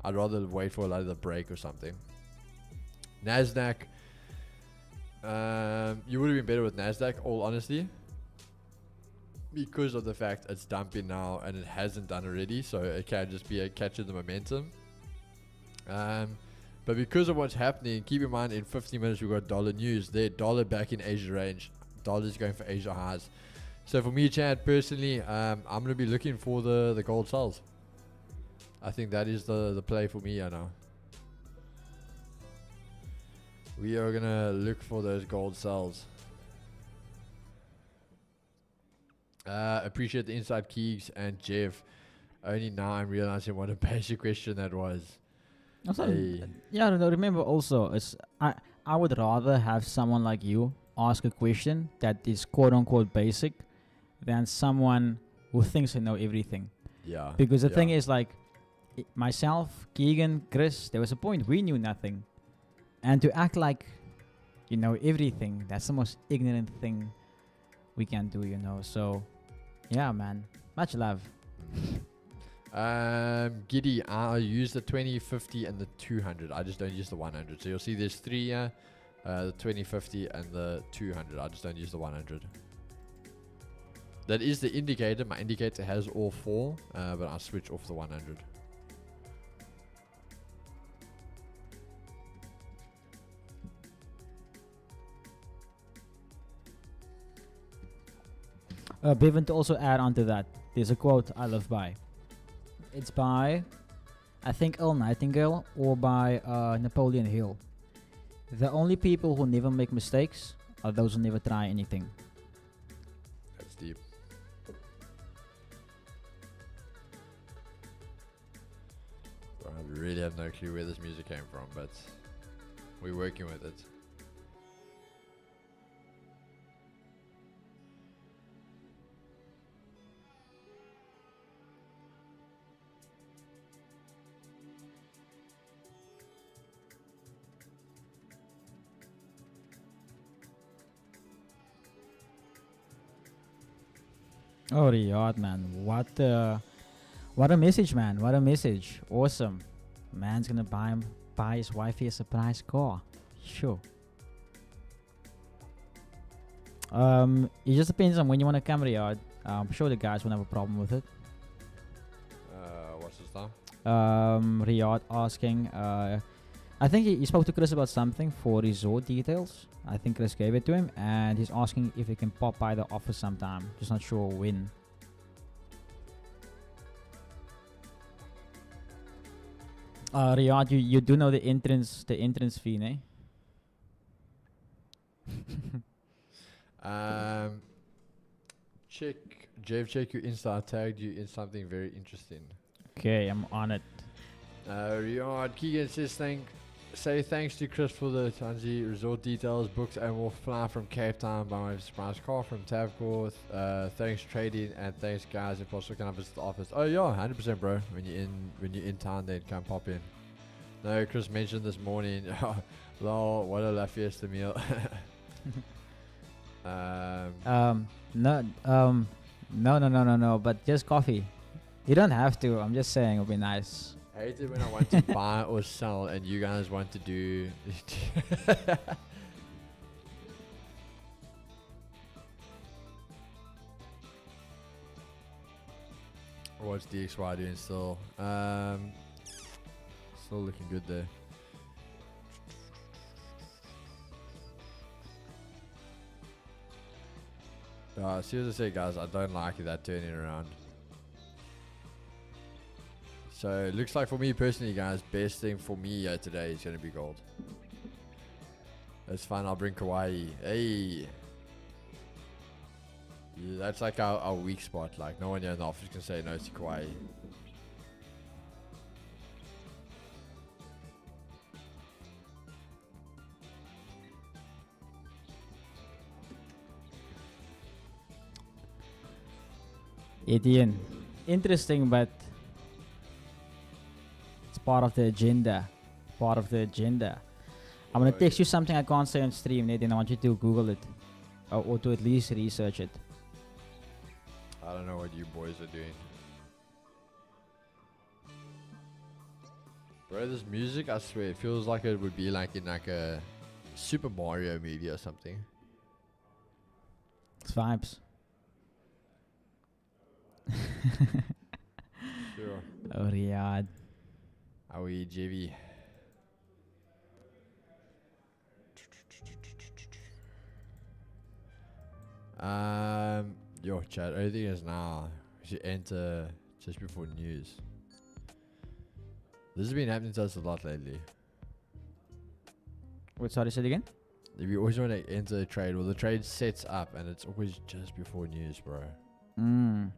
I'd rather wait for another break or something. NASDAQ. You would have been better with NASDAQ, all honesty. Because of the fact it's dumping now and it hasn't done already. So it can just be a catch of the momentum. But because of what's happening, keep in mind in 15 minutes we've got dollar news. Their dollar back in Asia range. dollars going for Asia highs. So for me, Chad, personally, I'm going to be looking for the gold sells. I think that is the play for me, I know. We are going to look for those gold sells. Appreciate the inside Keegs and Jeff. Only now I'm realizing what a basic question that was. Also, Hey. yeah, no, remember also, I would rather have someone like you ask a question that is quote unquote basic than someone who thinks they know everything. Yeah. Because the yeah. thing is, like, myself, Keegan, Chris, there was a point we knew nothing. And to act like you know everything, that's the most ignorant thing we can do, you know. So, yeah, man. Much love. Giddy, I use the 20, 50, and the 200. I just don't use the 100. So you'll see there's three here, the 20, 50, and the 200. I just don't use the 100. That is the indicator. My indicator has all four, but I'll switch off the 100. Bevan, to also add on to that, there's a quote I love by. It's by, I think, Earl Nightingale or by Napoleon Hill. The only people who never make mistakes are those who never try anything. That's deep. Well, I really have no clue where this music came from, but we're working with it. Oh, Riyadh, man. What a message, man. What a message. Awesome. Man's gonna buy his wifey a surprise car. Sure. It just depends on when you want to come, Riyadh. I'm sure the guys won't have a problem with it. What's this now? Riyadh asking, I think he spoke to Chris about something for resort details. I think Chris gave it to him, and he's asking if he can pop by the office sometime. Just not sure when. Riyadh, you do know the entrance fee, ne? Check your Insta. I tagged you in something very interesting. Okay, I'm on it. Riyadh Keegan says say thanks to Chris for the Tanzi resort details, books, and we'll fly from Cape Town by my surprise car from Tabcorp. Thanks trading, and thanks guys. If possible, can I visit the office? Oh yeah, 100%, bro. When you're in town, then come pop in. No, Chris mentioned this morning. Lol, what a La Fiesta meal. No. But just coffee. You don't have to. I'm just saying it'll be nice. I hate it when I want to buy or sell and you guys want to do. What's DXY doing still? Still looking good there. Seriously, guys, I don't like that turning around. So it looks like for me personally, guys, best thing for me today is going to be gold. That's fine. I'll bring Kawaii. Hey. Yeah, that's like our weak spot. Like no one here in the office can say no to Kawaii. Etienne. Interesting, but it's part of the agenda. Part of the agenda. I'm gonna text you something I can't say on stream, Nate, and I want you to Google it. Or to at least research it. I don't know what you boys are doing. Bro, this music, I swear, it feels like it would be like in like a Super Mario movie or something. It's vibes. Sure. Oh, Riyadh. Aoi, JV. Yo, chat. Everything is now. We should enter just before news. This has been happening to us a lot lately. Wait, sorry, say it again. If you always want to enter a trade, well, the trade sets up and it's always just before news, bro.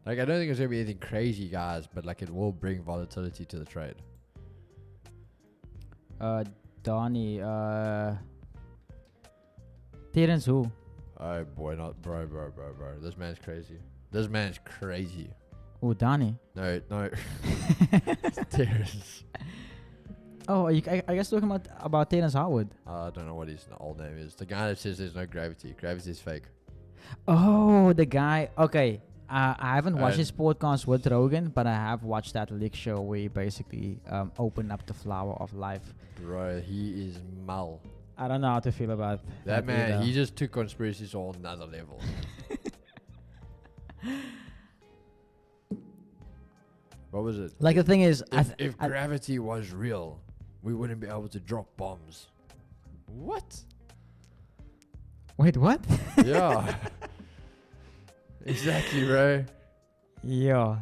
Like, I don't think it's going to be anything crazy, guys, but like, it will bring volatility to the trade. Donnie, Terence who? Oh boy, not bro. This man's crazy. This man's crazy. Oh, Donnie. No. Terrence. Oh, I guess talking about Terence Howard. I don't know what his old name is. The guy that says there's no gravity. Gravity is fake. Oh, the guy. Okay. I haven't watched And- his podcast with Rogan, but I have watched that leak show where he basically opened up the flower of life. Bro, he is mal. I don't know how to feel about That man, either. he just took conspiracies to another level. What was it? Like, the thing is, If gravity was real, we wouldn't be able to drop bombs. What? wait, what? Yeah. Exactly, bro. Yeah.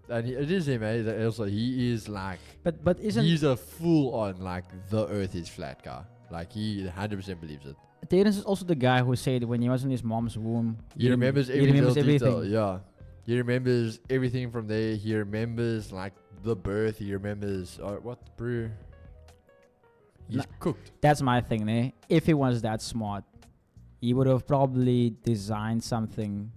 And it is him, eh? Also, he is like, But isn't he's a full on, like, the earth is flat guy. Like, he 100% believes it. Terence is also the guy who said when he was in his mom's womb, He remembers he every remembers little detail. everything. Yeah. He remembers everything from there. He remembers, like, the birth. He remembers, what, bro? He's Nah. cooked. That's my thing, eh? If he was that smart, he would have probably designed something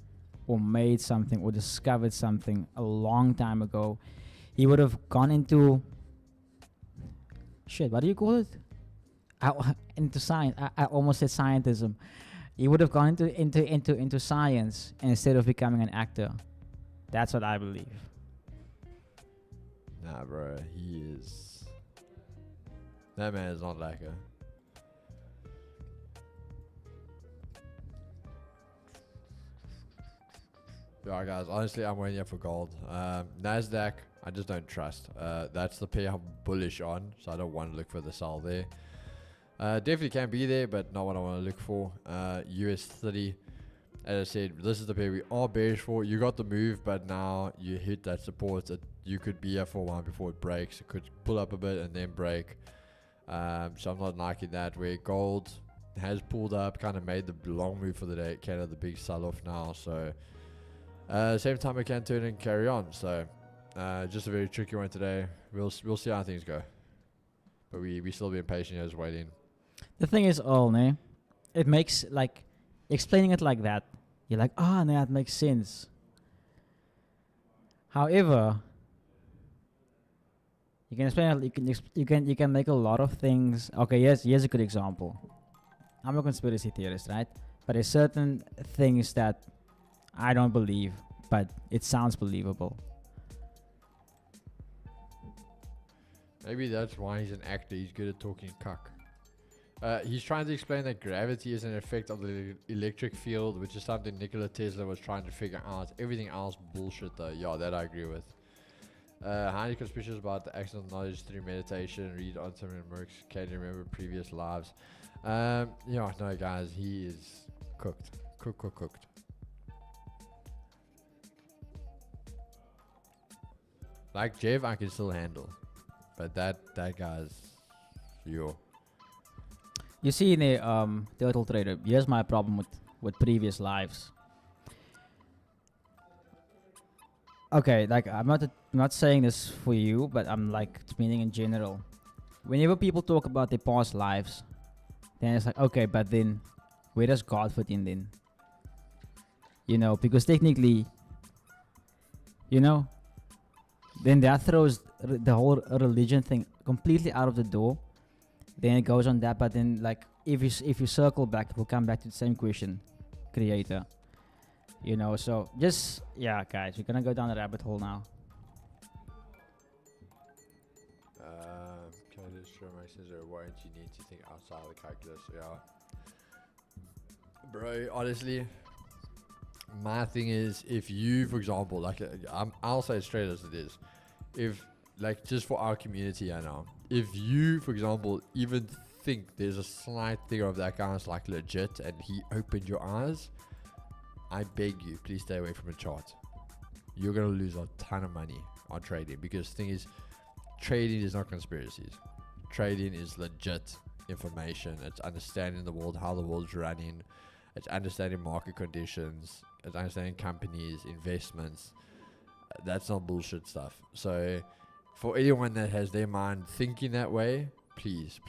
or made something or discovered something a long time ago. He would have gone into what do you call it? Into science. I almost said scientism. He would have gone into science instead of becoming an actor. That's what I believe. Nah, bro. He is. That man is not like a. Yeah, guys, honestly, I'm waiting here for gold. Nasdaq, I just don't trust. That's the pair I'm bullish on, so I don't want to look for the sell there. Definitely can be there, but not what I want to look for. US 30, as I said, this is the pair we are bearish for. You got the move, but now you hit that support. You could be here for a while before it breaks. It could pull up a bit and then break. So I'm not liking that. Where gold has pulled up, kind of made the long move for the day. It can have the big sell-off now, so... same time I can turn and carry on. So just a very tricky one today. We'll see how things go. But we still being patient as waiting. The thing is, it makes, like, explaining it like that, you're like, no, that makes sense. However, you can explain it, you can make a lot of things. Okay, here's a good example. I'm a conspiracy theorist, right? But there's certain things that I don't believe, but it sounds believable. Maybe that's why he's an actor. He's good at talking cuck. He's trying to explain that gravity is an effect of the electric field, which is something Nikola Tesla was trying to figure out. Everything else bullshit though. Yeah, that I agree with. Highly conspicuous about the accidental knowledge through meditation. Read on some works. Can you remember previous lives? No guys, he is cooked. Cooked. Like Jeff, I can still handle. But that guy's yo. You see, in the turtle trader, here's my problem with previous lives. Okay, like I'm not saying this for you, but I'm like meaning in general. Whenever people talk about their past lives, then it's like, okay, but then where does God fit in then? Because technically, then that throws the whole religion thing completely out of the door. Then it goes on that, but then like if you circle back, it will come back to the same question, creator. So just guys, we're gonna go down the rabbit hole now. Calculus sure makes sense. Why don't you need to think outside the calculus? Yeah, bro. Honestly, my thing is, if you, for example, like I'll say it straight as it is. If like just for our community, I know, if you, for example, even think there's a slight thing of that guy's like legit and he opened your eyes, I beg you, please stay away from a chart. You're gonna lose a ton of money on trading, because the thing is, trading is not conspiracies. Trading is legit information. It's understanding the world, how the world's running. It's understanding market conditions. It's understanding companies, investments. That's not bullshit stuff. So for anyone that has their mind thinking that way, please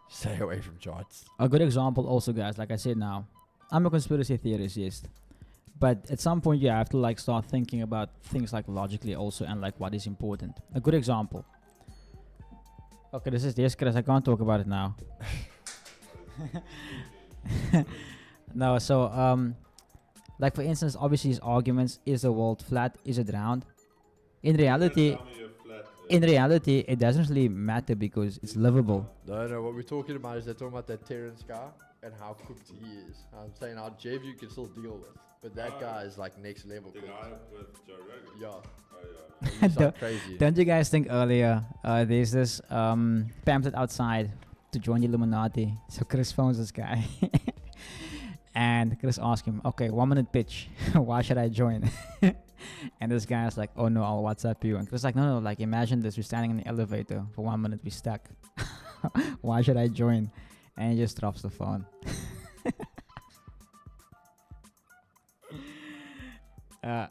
stay away from charts. A good example also, guys, like I said now, I'm a conspiracy theorist, but at some point you have to like start thinking about things like logically also, and like what is important. A good example. Okay, this is this, Chris. I can't talk about it now. No, so like for instance, obviously his arguments: is the world flat? Is it round? In reality, it doesn't really matter because it's livable. No, what we're talking about is they're talking about that Terrence guy and how cooked he is. I'm saying how Jeff you can still deal with, but that guy is like next level The cooked. guy with Joe Rogan. Yeah, Oh yeah. he's like crazy. Don't you guys think earlier there's this pamphlet outside to join the Illuminati? So Chris phones this guy. And Chris asks him, okay, 1 minute pitch. Why should I join? And this guy's like, oh no, I'll WhatsApp you. And Chris like, no, like imagine this. We're standing in the elevator for 1 minute. We're stuck. Why should I join? And he just drops the phone. uh,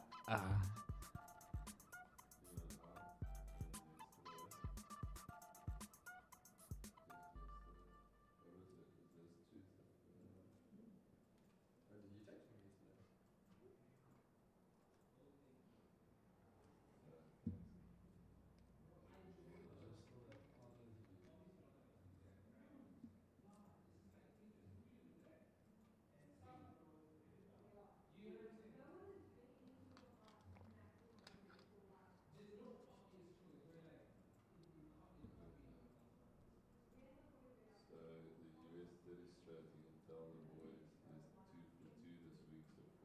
So the US 30 strat, you can tell the boys is 2 for 2 this week so far.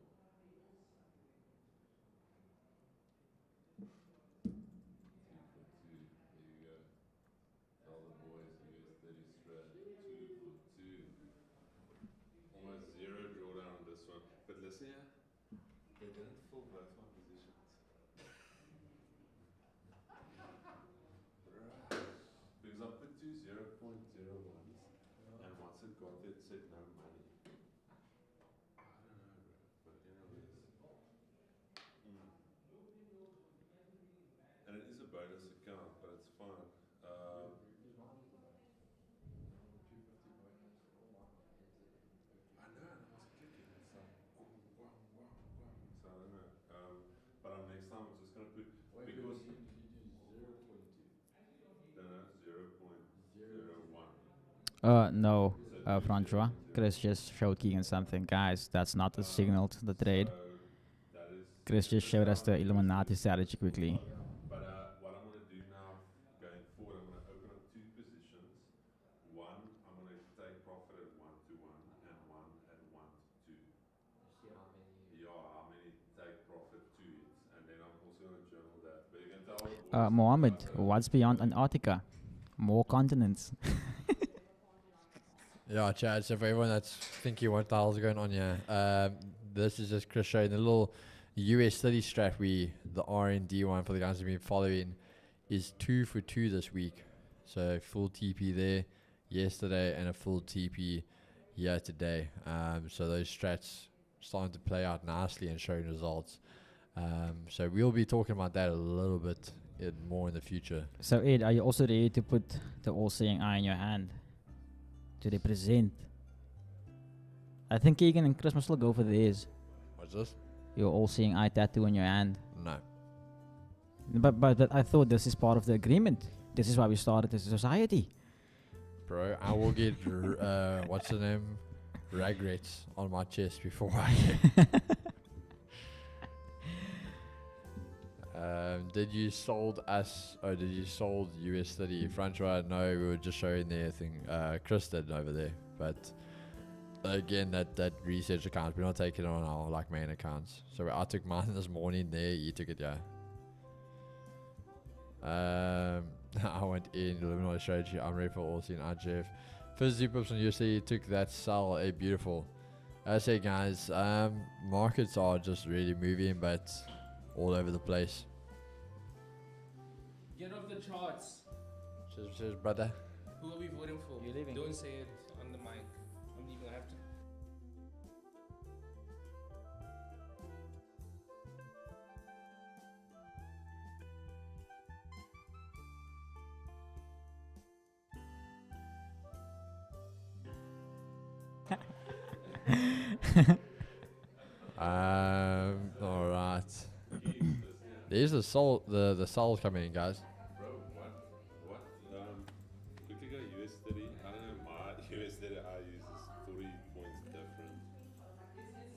2 for 2. There you go. Tell the boys US 30 strat, 2 for 2. Almost zero drawdown on this one. But listen here, they didn't fill both my positions. Because I put two 0.01s, and once it got there, it said no money. I don't know, bro. But anyways. And it is a bonus account, but it's fine. I know, and I was clicking. It's like, wow, wow, wow, wow. So I don't know. But next time I'm just going to put, because you do 0.2. No, 0.01. no, Francois. Chris just showed Keegan something. Guys, that's not a signal to the trade. So that is Chris just showed us the Illuminati strategy quickly. But what I'm going to do now, going forward, I'm going to open up two positions. One, I'm going to take profit at 1 to 1, and one at 1 to 2. See how many. Yeah, how many take profit to it, and then I'm also going to journal that. But you can tell the boys Mohammed, about what's beyond Antarctica? More continents. Yeah, Chad. So for everyone that's thinking what the hell's going on here, this is just Chris showing the little US 30 strat. The R&D one for the guys who've been following is 2 for 2 this week. So full TP there yesterday and a full TP here today. So those strats starting to play out nicely and showing results. So we'll be talking about that a little bit more in the future. So Ed, are you also ready to put the all-seeing eye in your hand to represent? I think Keegan and Chris must still go for theirs. What's this? Your all-seeing eye tattoo on your hand. No. But I thought this is part of the agreement. This is why we started this society. Bro, I will get, what's the name? Regrets on my chest before I did you sold us, or did you sold US 30? Francois, no, we were just showing their thing. Chris did over there. But again, that research account, we're not taking it on our like main accounts. So I took mine this morning there, he took it, yeah. I went in, Illuminati strategy, I'm ready for all seen IGF. 50 pips on USD took that sell a beautiful. I say, guys, markets are just really moving, but all over the place. Get off the charts. Cheers, brother. Who are we voting for? You're leaving. Don't say it on the mic. I'm leaving. I have to. All right. There's the soul. The soul's coming in, guys. Bro, what? Quickly go US 30. I don't know, my US 30 I use is 40 points different.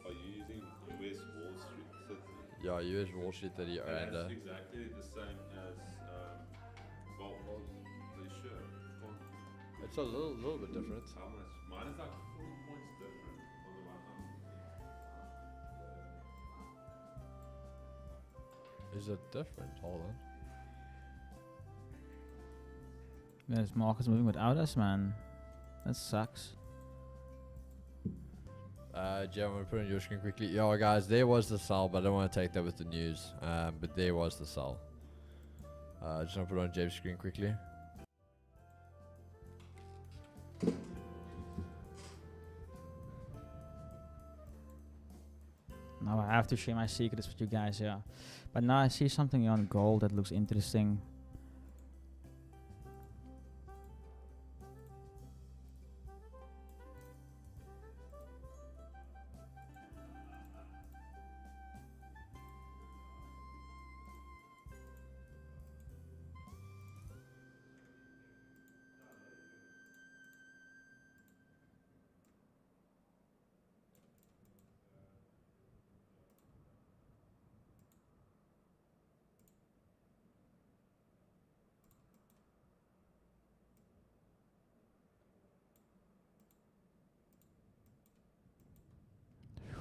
Are you using US Wall Street 30? Yeah, US Wall Street 30 and That's exactly the same as, well, they sure. it's a little bit different. How much? Mine is like 40 points different on the one Is it different? Hold on. There's markets moving without us, man. That sucks. Jay, I'm gonna put it on your screen quickly. Yo, guys, there was the sell, but I don't want to take that with the news. But there was the sell. Just want to put it on James' screen quickly. Now I have to share my secrets with you guys, yeah. But now I see something on gold that looks interesting.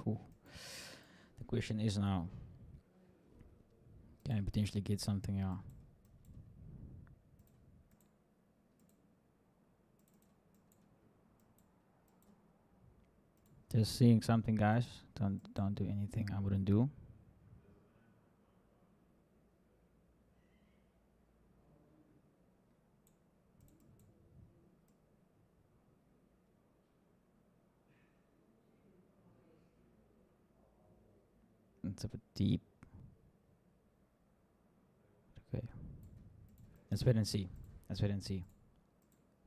Phew. The question is now, can I potentially get something, yeah? Just seeing something, guys. Don't do anything I wouldn't do. It's a bit deep. Okay. Let's wait and see. Let's wait and see.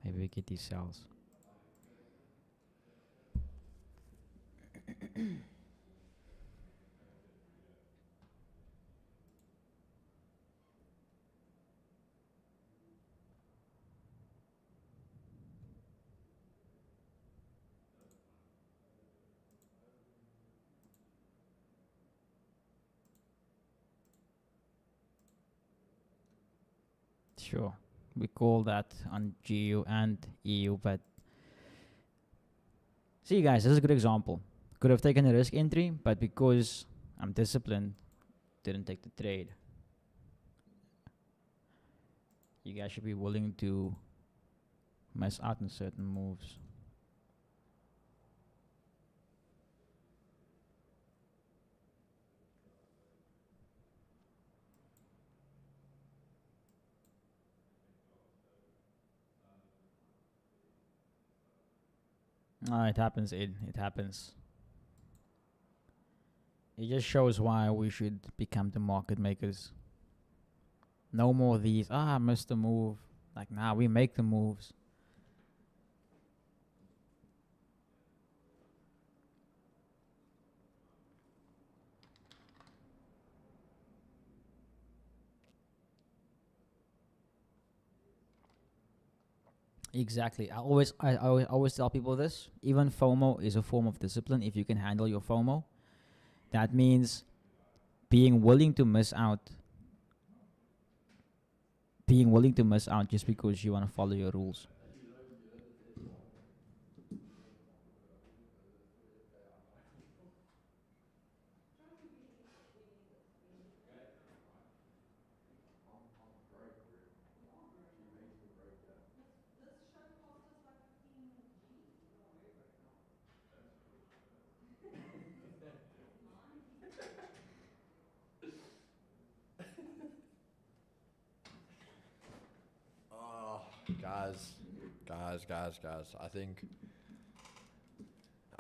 Maybe we get these cells. Sure. We call that on GU and EU, but see, guys, this is a good example. Could have taken a risk entry, but because I'm disciplined, didn't take the trade. You guys should be willing to miss out on certain moves. It happens, it happens. It just shows why we should become the market makers. No more of these, I missed the move. Like, nah, we make the moves. Exactly. I always tell people this. Even FOMO is a form of discipline if you can handle your FOMO. That means being willing to miss out. Being willing to miss out just because you want to follow your rules. guys. I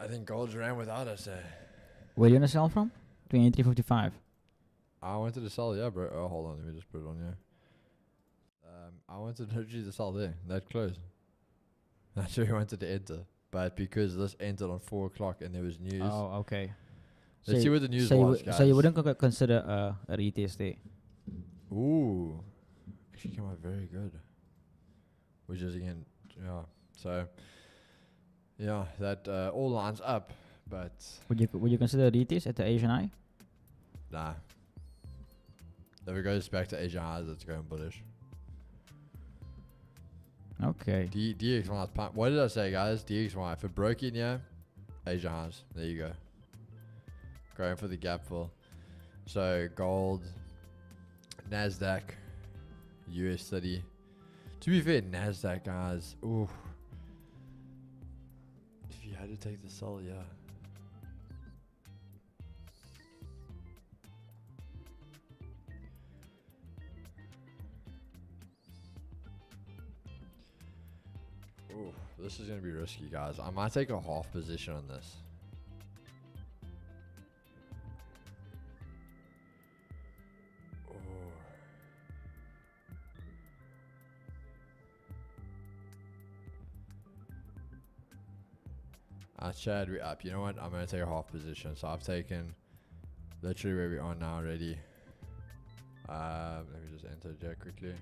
think gold's ran without us there. Where you gonna sell from? 23.55. I wanted to sell, yeah, bro. Oh, hold on, let me just put it on here. I wanted literally to sell there, that close. That's where we wanted to enter, but because this entered on 4 o'clock and there was news. Oh, okay. Let's see what the news so was, you, guys. so you wouldn't consider a retest there? Ooh, actually came out very good. Which is again, yeah. So, yeah, that all lines up, but Would you consider a retest at the Asian Eye? nah. If it goes back to Asia highs, it's going bullish. Okay. DXY is pump. What did I say, guys? DXY. If it broke in here, Asia highs. There you go. Going for the gap fill. So gold, Nasdaq, US 30. To be fair, Nasdaq, guys. Ooh. If you had to take the sell, yeah. Ooh, this is going to be risky, guys. I might take a half position on this. Ooh. Chad, we up. You know what? I'm going to take a half position. So I've taken literally where we are now already. Let me just enter Jack quickly.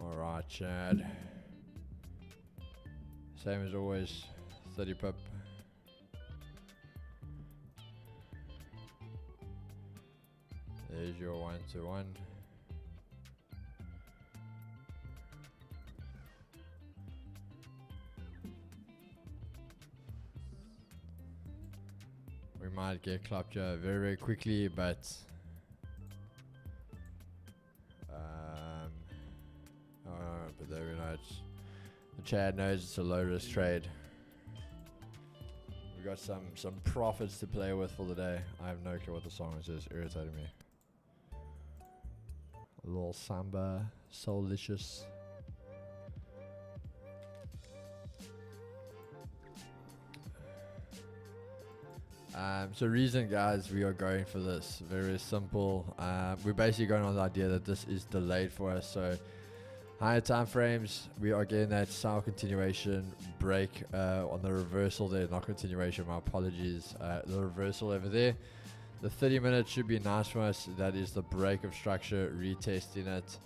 Alright, Chad. Same as always, 30 pip. There's your 1-to-1. We might get clapped here very, very quickly, but but there we know the Chad knows it's a low risk trade. We got some profits to play with for the day. I have no clue what the song is. It's irritating me. A little samba, soulicious. So reason, guys, we are going for this very simple. We're basically going on the idea that this is delayed for us. So higher time frames, we are getting that sell continuation break on the reversal there, not continuation. My apologies. The reversal over there. The 30 minutes should be nice for us. That is the break of structure, retesting it.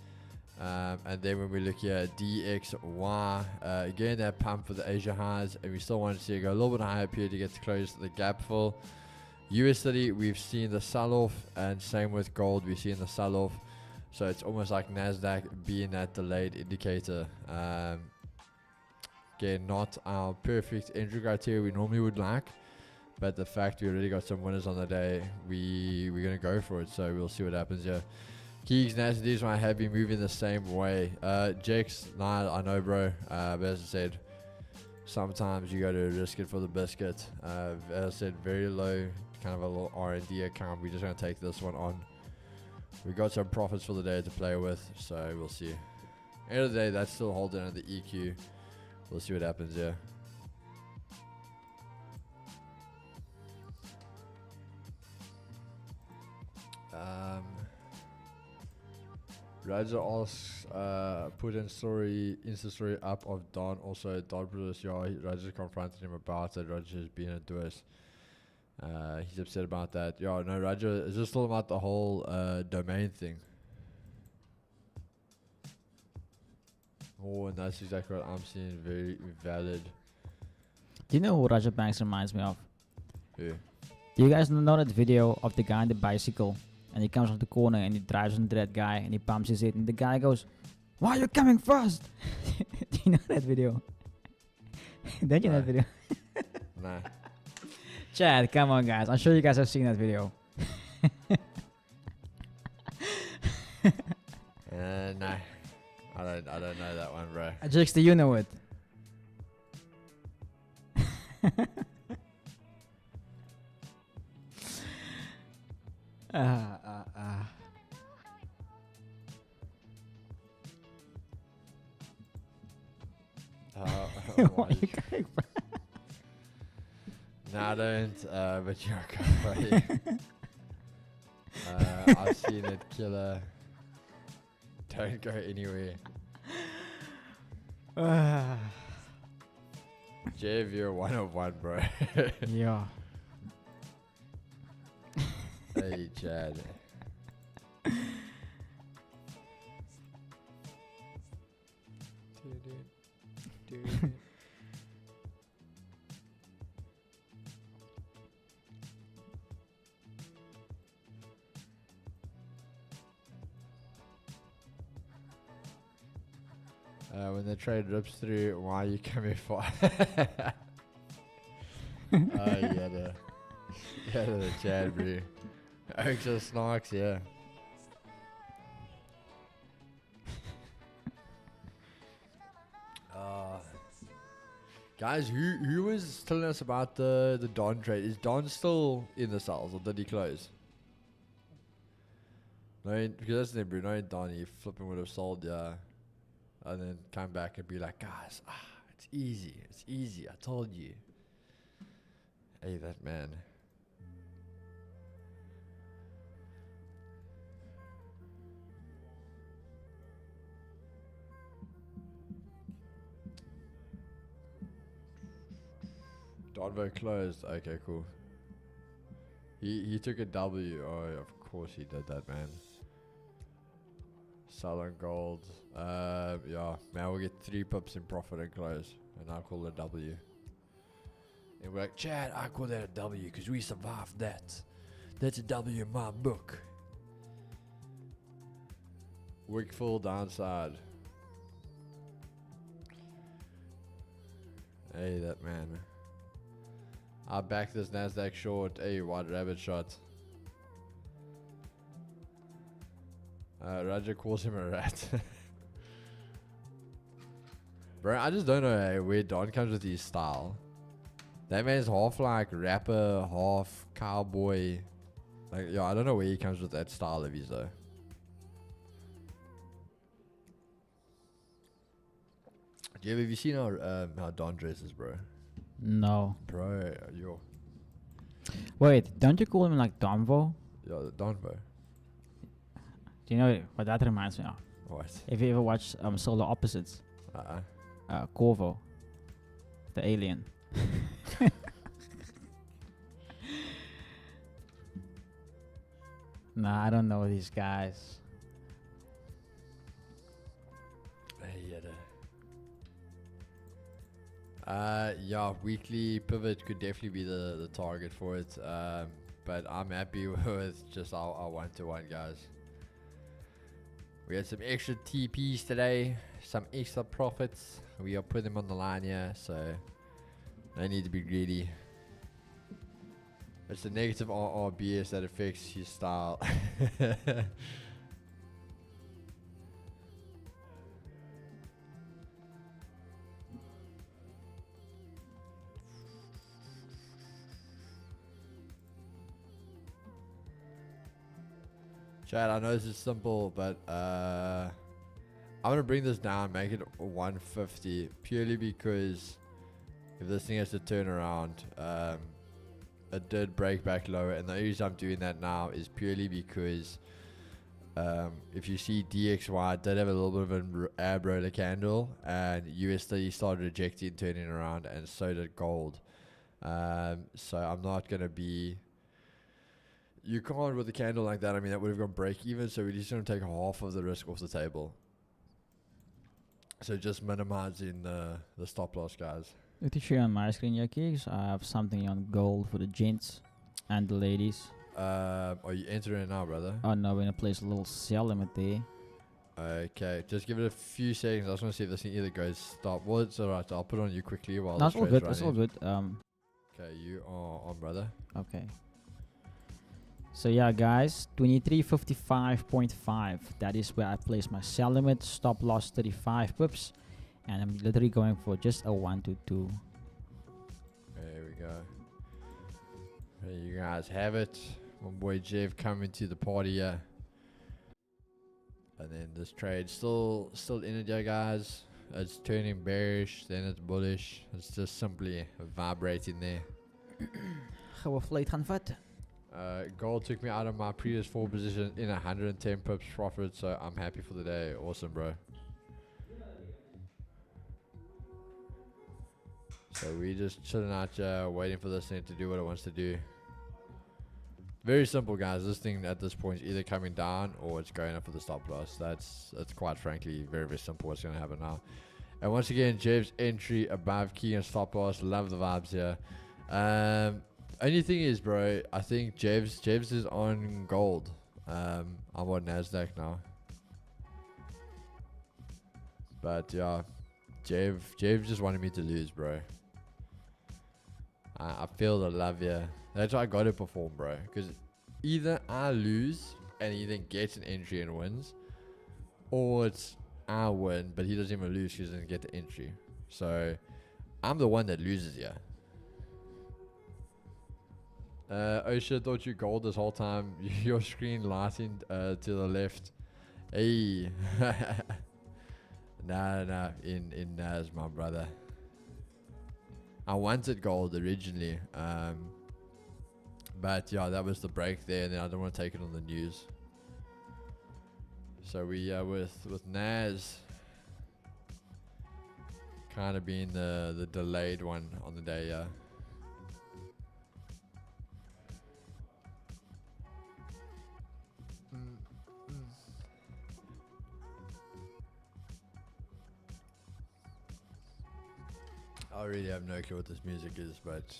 And then when we look here at DXY, again that pump for the Asia highs, and we still want to see it go a little bit higher up here to get to close the gap fill. US 30, we've seen the sell off, and same with gold, we've seen the sell off. So it's almost like Nasdaq being that delayed indicator. Again, not our perfect entry criteria we normally would like, but the fact we already got some winners on the day, we're gonna go for it. So we'll see what happens here. Keys, these one have been moving the same way. Jex, nah, I know, bro. But as I said, sometimes you got to risk it for the biscuit. As I said, very low, kind of a little R&D account. We're just going to take this one on. We got some profits for the day to play with, so we'll see. End of the day, that's still holding at the EQ. We'll see what happens here. Raja asks, put in Insta story up of Don. Also, Don Bruce, yeah, Raja confronted him about it. Raja's being a doers. He's upset about that. Yeah, no, Raja, is this all about the whole domain thing? Oh, and that's exactly what I'm seeing. Very valid. Do you know who Raja Banks reminds me of? Yeah. Do you guys know that video of the guy on the bicycle? And he comes off the corner and he drives into that guy and he bumps his head and the guy goes, "Why are you coming first?" Do you know that video? Don't you know that video? Nah. Chad, come on, guys. I'm sure you guys have seen that video. Nah. I don't know that one, bro. Jix, do you know it? Why why you going for No, I don't, but you're funny. I've seen it, killer. Don't go anywhere. Jeff, you're one of one, bro. Yeah. Hey, Chad. When the trade rips through, why are you coming for? Oh, yeah, the Chad, bro. Extra snarks, yeah. Guys, who was telling us about the Don trade? Is Don still in the cells or did he close? No, because that's the name, bro. No, Don, he flipping would have sold, yeah. And then come back and be like, guys, it's easy, I told you. Hey, that man. Donvo closed. Okay, cool. He took a W. Oh, of course he did that, man. Southern Gold. Yeah, man, we'll get 3 pips in profit and close. And I'll call it a W. And we're like, Chad, I call that a W because we survived that. That's a W in my book. Wick full downside. Hey, that man. I back this Nasdaq short. Hey, white rabbit shot. Roger calls him a rat. Bro, I just don't know where Don comes with his style. That man's half like rapper, half cowboy. Like, yeah, I don't know where he comes with that style of his though. Have you seen how Don dresses, bro? No. Bro, yo. Wait, don't you call him like Donvo? Yeah, Don, bro. Do you know what that reminds me of? What? If you ever watched Solar Opposites, Corvo, the alien. Nah, I don't know these guys. Yeah, weekly pivot could definitely be the target for it. But I'm happy with just our 1-to-1, guys. We had some extra TPs today, some extra profits. We are putting them on the line here, so no need to be greedy. It's the negative RRBS that affects his style. Chad, I know this is simple, but I'm gonna bring this down, make it 150, purely because if this thing has to turn around, it did break back lower, and the reason I'm doing that now is purely because if you see DXY did have a little bit of an ab roller candle, and USD started rejecting, turning around, and so did gold. So I'm not gonna be. You can't with a candle like that. I mean, that would have gone break even. So we're just going to take half of the risk off the table. So just minimizing the stop loss, guys. Let me share on my screen, Yakis. I have something on gold for the gents and the ladies. Are you entering it now, brother? Oh no, we're gonna place a little sell limit there. Okay, just give it a few seconds. I just want to see if this thing either goes stop. Well, it's alright. I'll put it on you quickly while No, the it's all trade's good. It's all running. good. Okay, you are on, brother. Okay. So yeah, guys, 2355.5. That is where I place my sell limit. Stop loss 35 pips, and I'm literally going for just a 1 to 2. There we go. There you guys have it. My boy Jeff coming to the party here. And then this trade still in it, yeah, guys. It's turning bearish, then it's bullish. It's just simply vibrating there. Gaan we vleit gaan vat. Gold took me out of my previous 4 position in 110 pips profit, so I'm happy for the day. Awesome, bro. So we just chilling out here, waiting for this thing to do what it wants to do. Very simple, guys. This thing at this point is either coming down or it's going up for the stop loss. That's quite frankly very, very simple what's going to happen now. And once again, Jeb's entry above key and stop loss. Love the vibes here. Only thing is, bro, I think Jeb's is on gold. I'm on Nasdaq now. But yeah, Jeb just wanted me to lose, bro. I feel the love here. That's why I got to perform, bro. Because either I lose and he then gets an entry and wins, or it's I win, but he doesn't even lose because he doesn't get the entry. So I'm the one that loses here. Oh shit, thought you gold this whole time. Your screen lighting to the left. Hey. Nah, in Nas, my brother. I wanted gold originally. But yeah, that was the break there, and then I don't want to take it on the news. So we with Nas kind of being the delayed one on the day, yeah. I really have no clue what this music is, but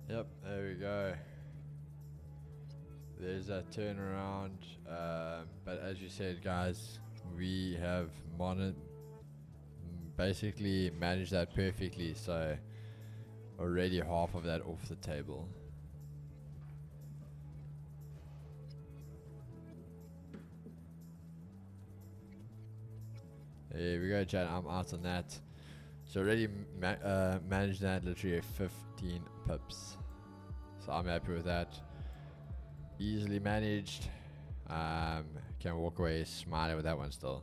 yep, there we go. There's that turnaround. But as you said, guys, we have basically managed that perfectly. So already half of that off the table. There we go, chat. I'm out on that. So already managed that literally 15 pips. So I'm happy with that. Easily managed. Can walk away smiling with that one still.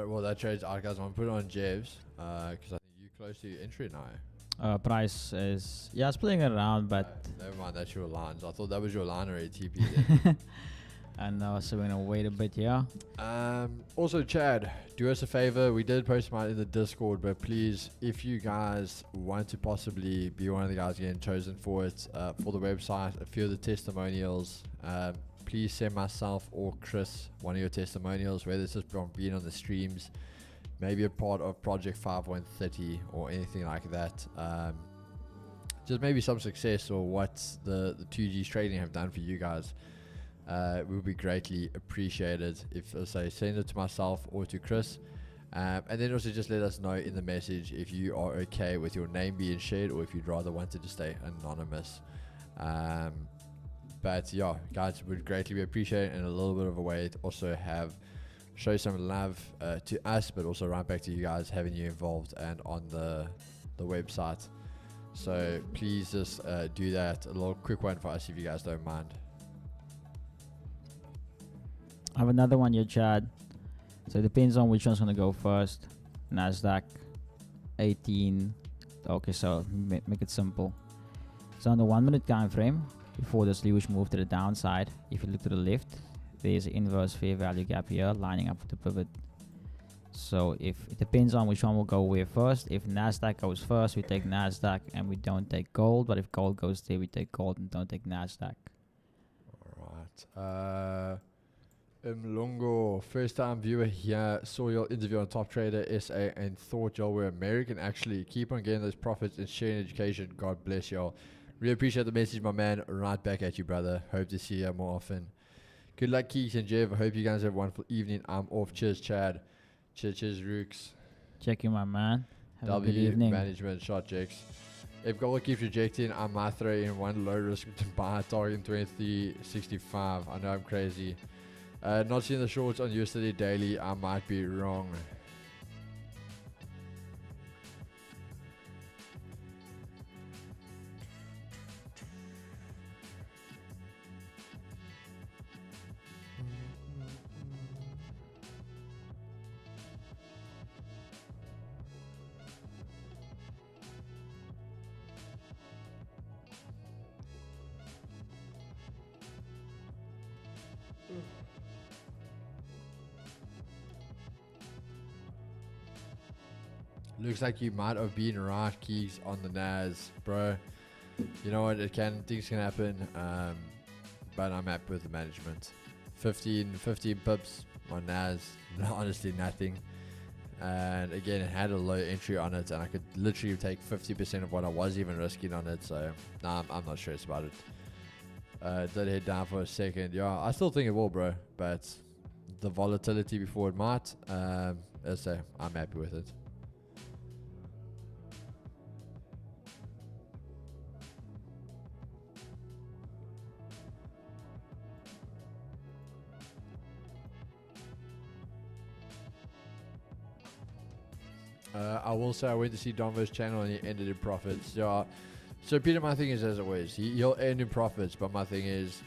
Well, that trade's out, guys. I'm gonna put it on Jeb's because I think you're close to your entry now. Price is, yeah, it's playing around, but Never mind, that's your lines. I thought that was your line already, TP. Then. and so we're gonna wait a bit, yeah. Also, Chad, do us a favor. We did post them out in the Discord, but please, if you guys want to possibly be one of the guys getting chosen for it, for the website, a few of the testimonials, please send myself or Chris one of your testimonials, whether it's just from being on the streams, maybe a part of Project 5130 or anything like that. Just maybe some success or what the 2G's trading have done for you guys. Will be greatly appreciated if, say, send it to myself or to Chris. And then also just let us know in the message if you are okay with your name being shared or if you'd rather want it to stay anonymous. But yeah, guys, would greatly be appreciated, and a little bit of a way to also show some love to us, but also right back to you guys, having you involved and on the website. So please just do that. A little quick one for us if you guys don't mind. I have another one here, Chad. So it depends on which one's gonna go first. Nasdaq 18. Okay, so make it simple. So on the 1 minute time frame, before this huge move to the downside. If you look to the left, there's an inverse fair value gap here lining up with the pivot. So if it depends on which one will go where first. If Nasdaq goes first, we take Nasdaq and we don't take gold. But if gold goes there, we take gold and don't take Nasdaq. Alright. Mlongo, first time viewer here, saw your interview on Top Trader SA and thought y'all were American. Actually, keep on getting those profits and sharing education. God bless y'all. Really appreciate the message, my man. Right back at you, brother. Hope to see you more often. Good luck, Keeks and Jeff. I hope you guys have a wonderful evening. I'm off. Cheers, Chad. Cheers, Rooks. Check you, my man. Have a good W evening. Management, shot Jakes. If gold keeps rejecting, I might throw in one low risk to buy target in 23.65. I know I'm crazy. Not seeing the shorts on yesterday daily. I might be wrong. Looks like you might have been right, Keys, on the NAS, bro. You know what? Things can happen. But I'm happy with the management. 15 pips on NAS. Honestly, nothing. And again, it had a low entry on it, and I could literally take 50% of what I was even risking on it. So, nah, I'm not stressed about it. Did head down for a second. Yeah, I still think it will, bro. But the volatility before it might. Let's say I'm happy with it. I will say I went to see Donvo's channel and he ended in profits. Yeah. So Peter, my thing is as always, he'll end in profits, but my thing is,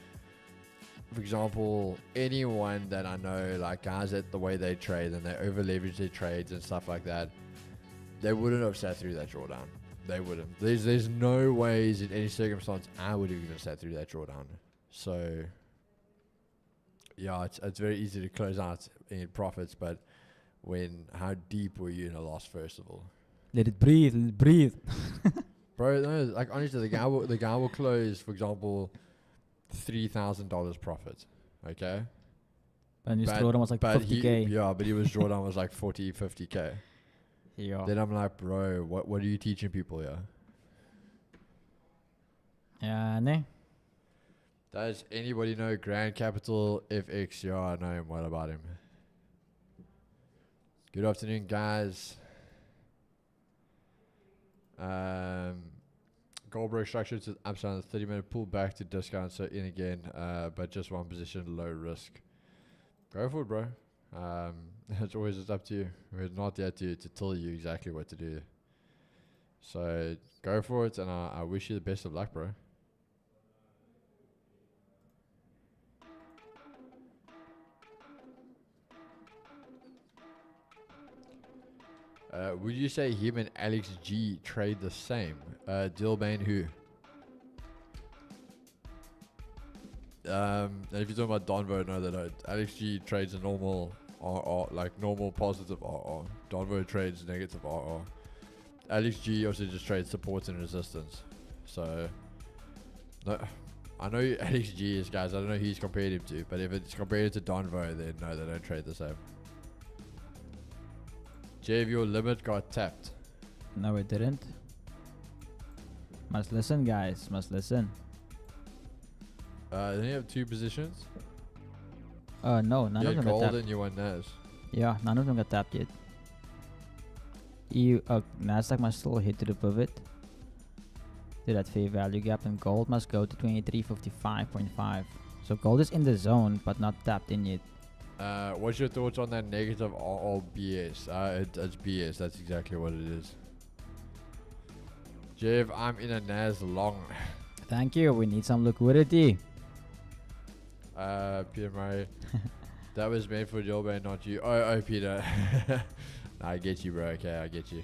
for example, anyone that I know, like guys that the way they trade and they over leverage their trades and stuff like that, they wouldn't have sat through that drawdown. They wouldn't. There's no ways in any circumstance I would have even sat through that drawdown. So yeah, it's very easy to close out in profits, but how deep were you in a loss first of all? Let it breathe. Bro, no, like honestly, the guy will close, for example, $3,000 profit. Okay. And his drawdown was like 50K. But his drawdown was like 40, 50K. Yeah. Then I'm like, bro, what are you teaching people here? Yeah, ne? Does anybody know Grand Capital FX? Yeah, I know him. What about him? Good afternoon, guys. Goldberg structure to upside on the 30-minute pull back to discount, so in again, but just one position, low risk. Go for it, bro. It's always just up to you. We're not there to tell you exactly what to do. So go for it, and I wish you the best of luck, bro. Would you say him and Alex G trade the same? Dilbane who? And if you're talking about Donvo, no, they don't. Alex G trades a normal RR, like normal positive RR. Donvo trades negative RR. Alex G also just trades support and resistance. So, no, I know who Alex G is, guys. I don't know who he's compared him to, but if it's compared to Donvo, then no, they don't trade the same. Jave, your limit got tapped. No, it didn't. Must listen, guys. Must listen. Then you have two positions. No, none of them got gold tapped. and you want NAS. Yeah, none of them got tapped yet. Nasdaq must still hit to the pivot. To that fair value gap, and gold must go to 2355.5. So gold is in the zone, but not tapped in yet. What's your thoughts on that negative RR BS? It's BS. That's exactly what it is. Jeff, I'm in a NAS long. Thank you. We need some liquidity. Peter Murray. That was made for Dilbane, not you. Oh, Peter. I get you, bro. Okay, I get you.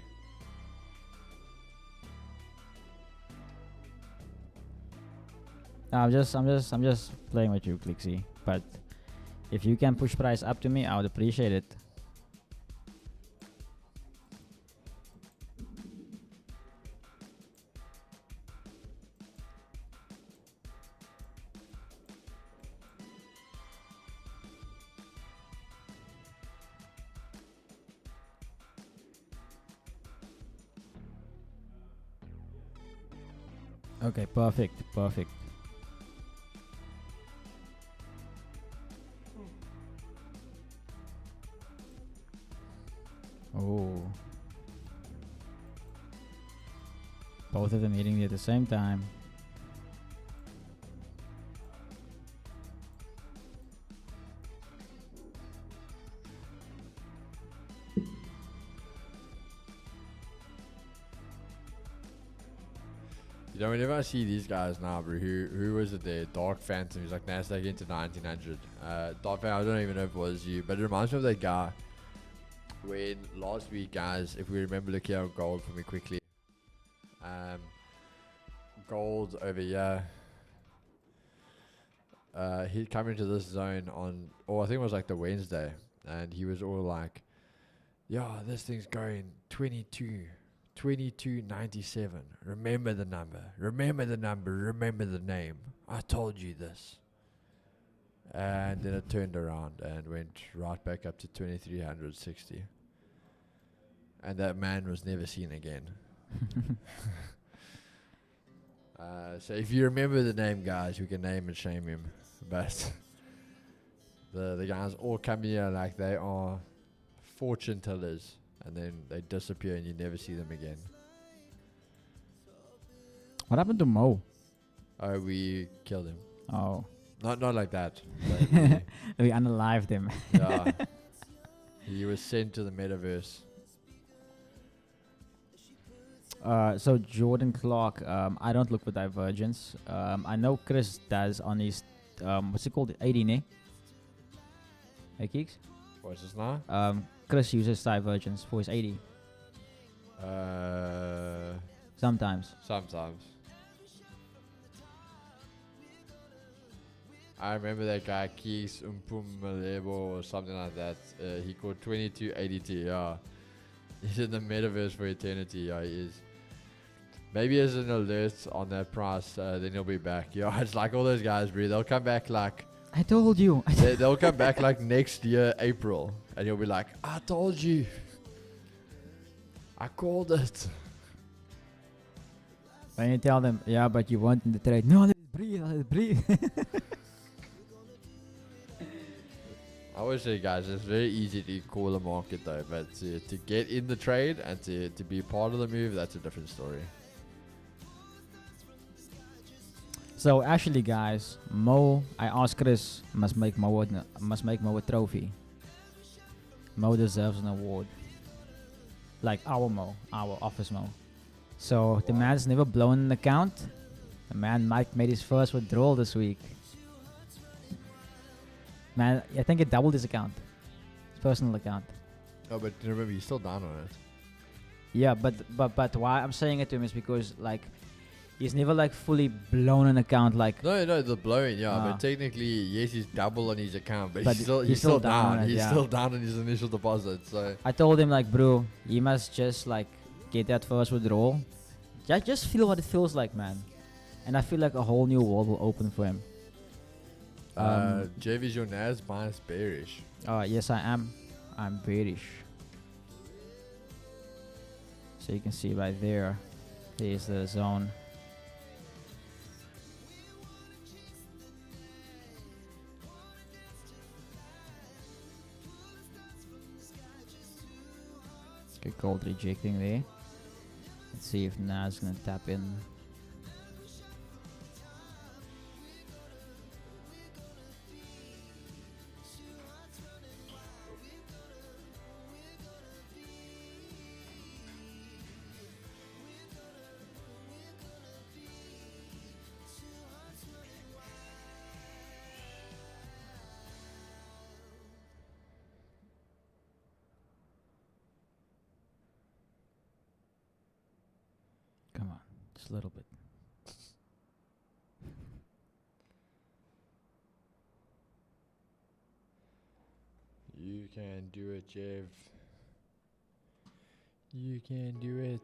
I'm just playing with you, Clixy. But if you can push price up to me, I would appreciate it. Okay, perfect, perfect. Oh, both of them hitting me at the same time. You know, whenever I see these guys now, bro, who was it there? Dark Phantom. He's like Nasdaq into 1900. Dark Phantom, I don't even know if it was you, but it reminds me of that guy when last week, guys, if we remember, look here on gold for me quickly. Gold over here. He came into this zone on, I think it was like the Wednesday, and he was all like, yeah, this thing's going 22.97. Remember the number. Remember the number. Remember the name. I told you this. And then it turned around and went right back up to 2360. And that man was never seen again. So if you remember the name, guys, we can name and shame him. But the guys all come here like they are fortune tellers. And then they disappear and you never see them again. What happened to Mo? Oh, we killed him. Oh, Not like that. But we unalived him. yeah. He was sent to the metaverse. So Jordan Clark, I don't look for divergence. I know Chris does on his, what's it called? 80, ne? Hey, Keeks? What's this now? Chris uses divergence for his 80. Sometimes. Sometimes. I remember that guy, Keys Umpumalebo or something like that. He called 2282, yeah. He's in the metaverse for eternity, yeah, he is. Maybe as an alert on that price, then he'll be back. Yeah, it's like all those guys, bro. They'll come back like... I told you. they'll come back like next year, April. And you'll be like, I told you. I called it. When you tell them, yeah, but you want in the trade. No, let it breathe, let it breathe. I always say, guys, it's very easy to call a market though, but to get in the trade and to be part of the move, that's a different story. So actually, guys, Mo, I asked Chris, must make Mo a trophy. Mo deserves an award. Like our Mo, our office Mo. So the man's never blown an account. The man Mike made his first withdrawal this week. Man, I think it doubled his account. His personal account. Oh, but remember, you're still down on it. Yeah, but why I'm saying it to him is because like he's never like fully blown an account like. No, the blowing, yeah. But technically, yes, he's double on his account, but, But he's still down. on it, He's yeah. still down on his initial deposit. So I told him like, bro, you must just like get that first withdrawal. Just feel what it feels like, man. And I feel like a whole new world will open for him. Jev, is your NAS bias bearish? Yes, I am. I'm bearish. So you can see right there. There's the zone. Good gold rejecting there. Let's see if Nas gonna tap in. Come on, just a little bit. You can do it, Jev. You can do it.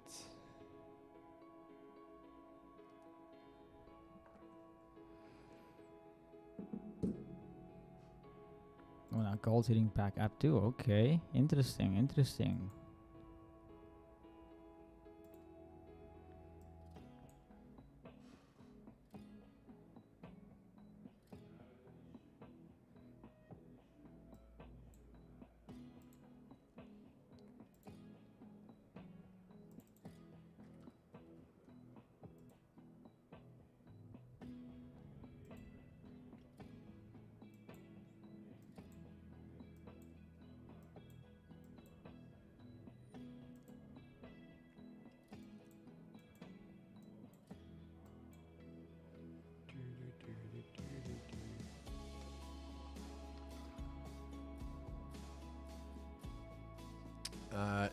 Oh, now gold's hitting back up too. Okay, interesting, interesting.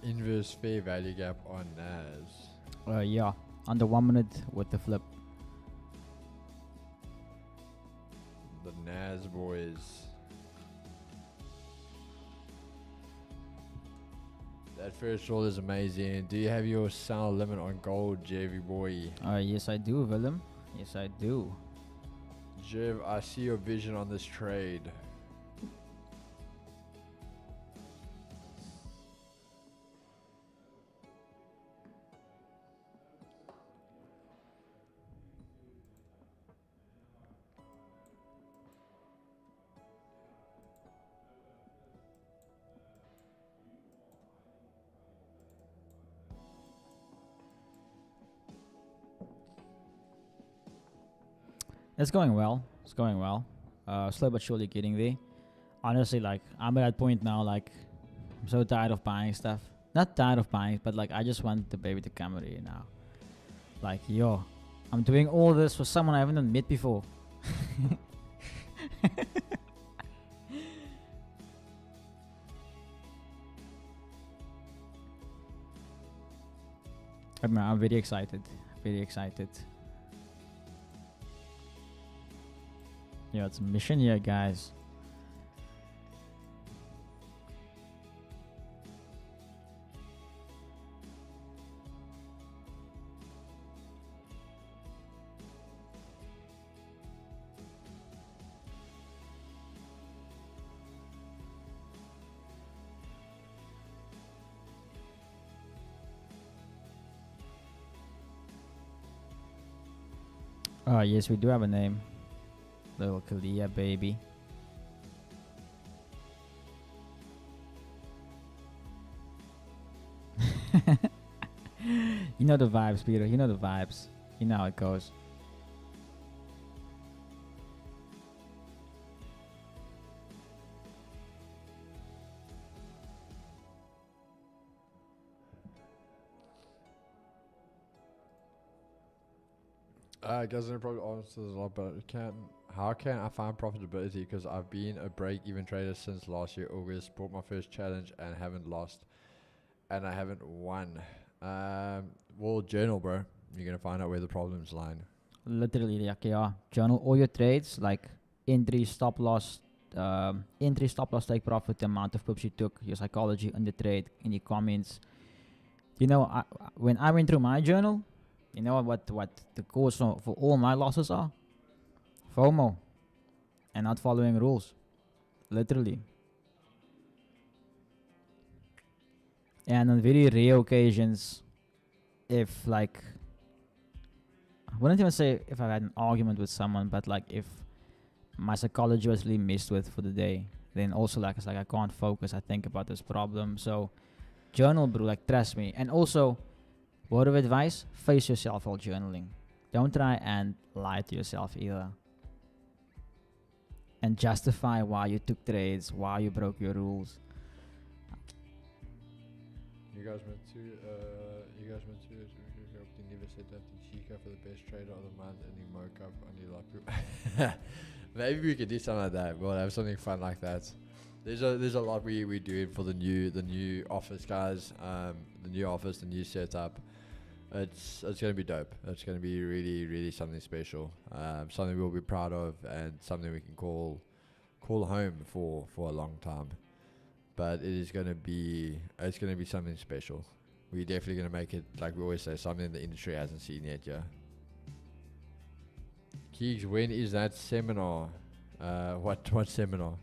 Inverse fair value gap on NAS. Yeah, on the 1 minute with the flip. The NAS boys. That first roll is amazing. Do you have your sell limit on gold, JV boy? Yes, I do, Willem. Yes, I do. Jev, I see your vision on this trade. It's going well. It's going well. Slow but surely getting there. Honestly, like, I'm at that point now, like, I'm so tired of buying stuff. Not tired of buying, but like, I just want the baby to come already now. Like, yo, I'm doing all this for someone I haven't even met before. I'm very excited. Very excited. Yeah, it's a mission here, guys. Oh, yes, we do have a name. Little Kalia, baby. You know the vibes, Peter. You know the vibes. You know how it goes. It doesn't probably answer a lot, but how can I find profitability? Because I've been a break-even trader since last year August. Bought my first challenge and haven't lost, and I haven't won. Well, journal, bro. You're gonna find out where the problems lie. Literally, like, yeah. Journal all your trades, like entry, stop loss, take profit, the amount of pips you took, your psychology on the trade, any comments. You know, when I went through my journal, you know what the cause for all my losses are? FOMO and not following rules. Literally. And on very rare occasions, if like, I wouldn't even say if I had an argument with someone, but like if my psychology was really messed with for the day, then also like it's like I can't focus. I think about this problem. So journal, bro. Like, trust me. And also, word of advice: face yourself while journaling. Don't try and lie to yourself either. And justify why you took trades, why you broke your rules. You guys meant to never set up the Chica for the best trader of the month and the mock up on your like. Maybe we could do something like that. We'll have something fun like that. There's a lot we doing for the new office guys, the new office, the new setup. It's gonna be dope. It's gonna be really something special. Something we'll be proud of and something we can call home for a long time. but it's gonna be something special. We're definitely gonna make it, like we always say, something the industry hasn't seen yet. Yeah. Keegs, when is that seminar? What seminar?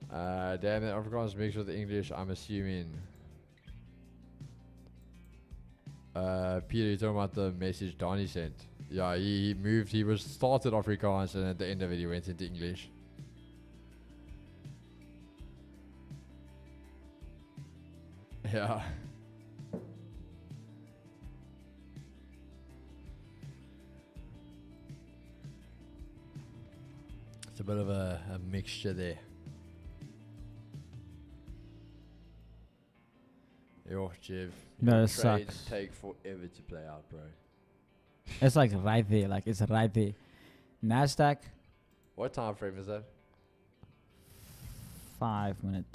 Damn it, Afrikaans mixed with English, I'm assuming. Peter, you're talking about the message Donnie sent. Yeah, he moved, he was started Afrikaans and at the end of it he went into English. Yeah. It's a bit of a mixture there. Yo, Jeff. No, your it trades sucks. take forever to play out, bro. It's like right there. Like it's right there. Nasdaq, What time frame is that? 5 minute.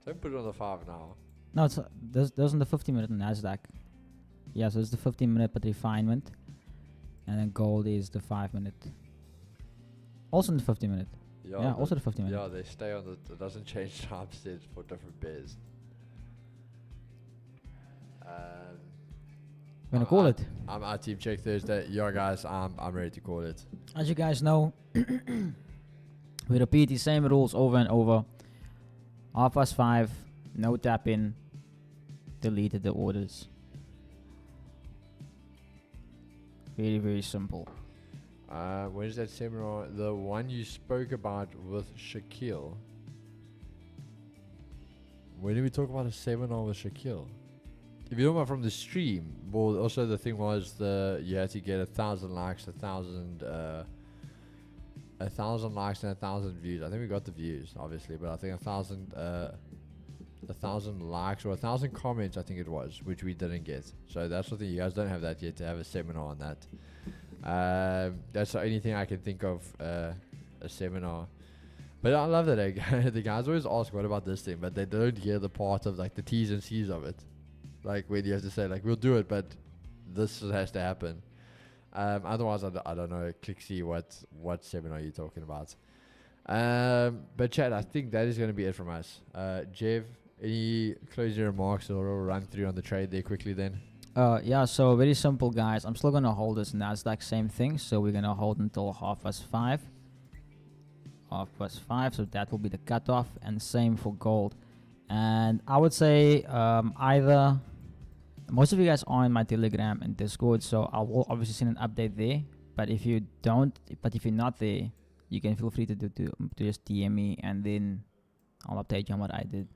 Don't put it on the 5 now. No, it's those on the 15 minute on Nasdaq. Yeah, so it's the 15 minute but refinement, and then gold is the 5 minute. Also in the 15 minute. Yeah, also the 15 minute. Yeah, they stay on the. It doesn't change time sets for different pairs. We're gonna call it. I'm our team check Thursday. Yeah, guys, I'm ready to call it. As you guys know, we repeat the same rules over and over. 5:30, no tap in, deleted the orders. Very, very simple. When is that seminar? The one you spoke about with Shaquille. When did we talk about a seminar with Shaquille? If you're talking about from the stream, well, also the thing was you had to get 1,000 likes, 1,000 likes and 1,000 views. I think we got the views, obviously, but I think 1,000 likes or 1,000 comments, I think it was, which we didn't get. So that's the thing. You guys don't have that yet to have a seminar on that. That's the only thing I can think of, a seminar. But I love that the guys always ask, what about this thing? But they don't hear the part of like the T's and C's of it. Like when you have to say like, we'll do it, but this has to happen. Otherwise, I don't know. Click see what seminar you're talking about. But Chad, I think that is going to be it from us. Jeff, any closing remarks or run through on the trade there quickly then? Yeah, so very simple, guys. I'm still gonna hold this Nasdaq, same thing. So we're gonna hold until 5:30. 5:30, so that will be the cutoff, and same for gold. And I would say either most of you guys are in my Telegram and Discord, so I will obviously send an update there. But if you're not there, you can feel free to just DM me, and then I'll update you on what I did.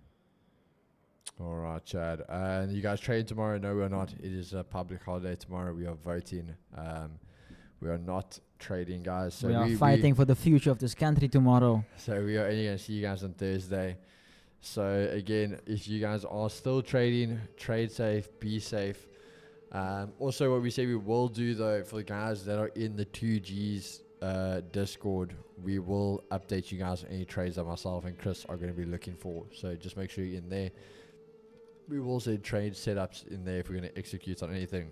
All right, Chad. And you guys trading tomorrow? No, we're not. It is a public holiday tomorrow. We are voting. We are not trading, guys. So we are fighting for the future of this country tomorrow. So we are only going to see you guys on Thursday. So again, if you guys are still trading, trade safe, be safe. Also, what we say we will do though, for the guys that are in the 2Gs Discord, we will update you guys on any trades that myself and Chris are going to be looking for. So just make sure you're in there. We will send trade setups in there if we're going to execute on anything.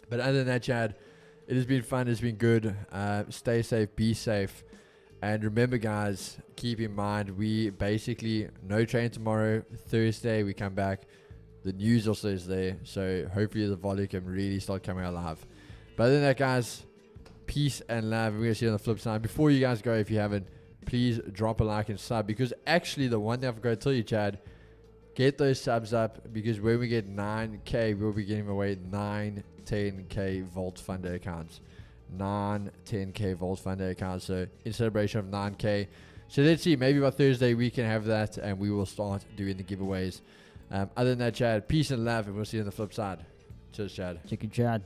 But other than that, Chad, it has been fun. It's been good. Stay safe, be safe. And remember, guys, keep in mind, we basically no train tomorrow. Thursday, we come back. The news also is there. So hopefully the volume can really start coming alive. But other than that, guys, peace and love. We're going to see you on the flip side. Before you guys go, if you haven't, please drop a like and sub. Because actually, the one thing I forgot to tell you, Chad, get those subs up. Because when we get 9K, we'll be giving away 9 10K Vault Funder accounts. 9 10K Vault Funder accounts. So in celebration of 9K. So let's see, maybe by Thursday we can have that and we will start doing the giveaways. Other than that, Chad, peace and love, and we'll see you on the flip side. Cheers, Chad. Check it, Chad.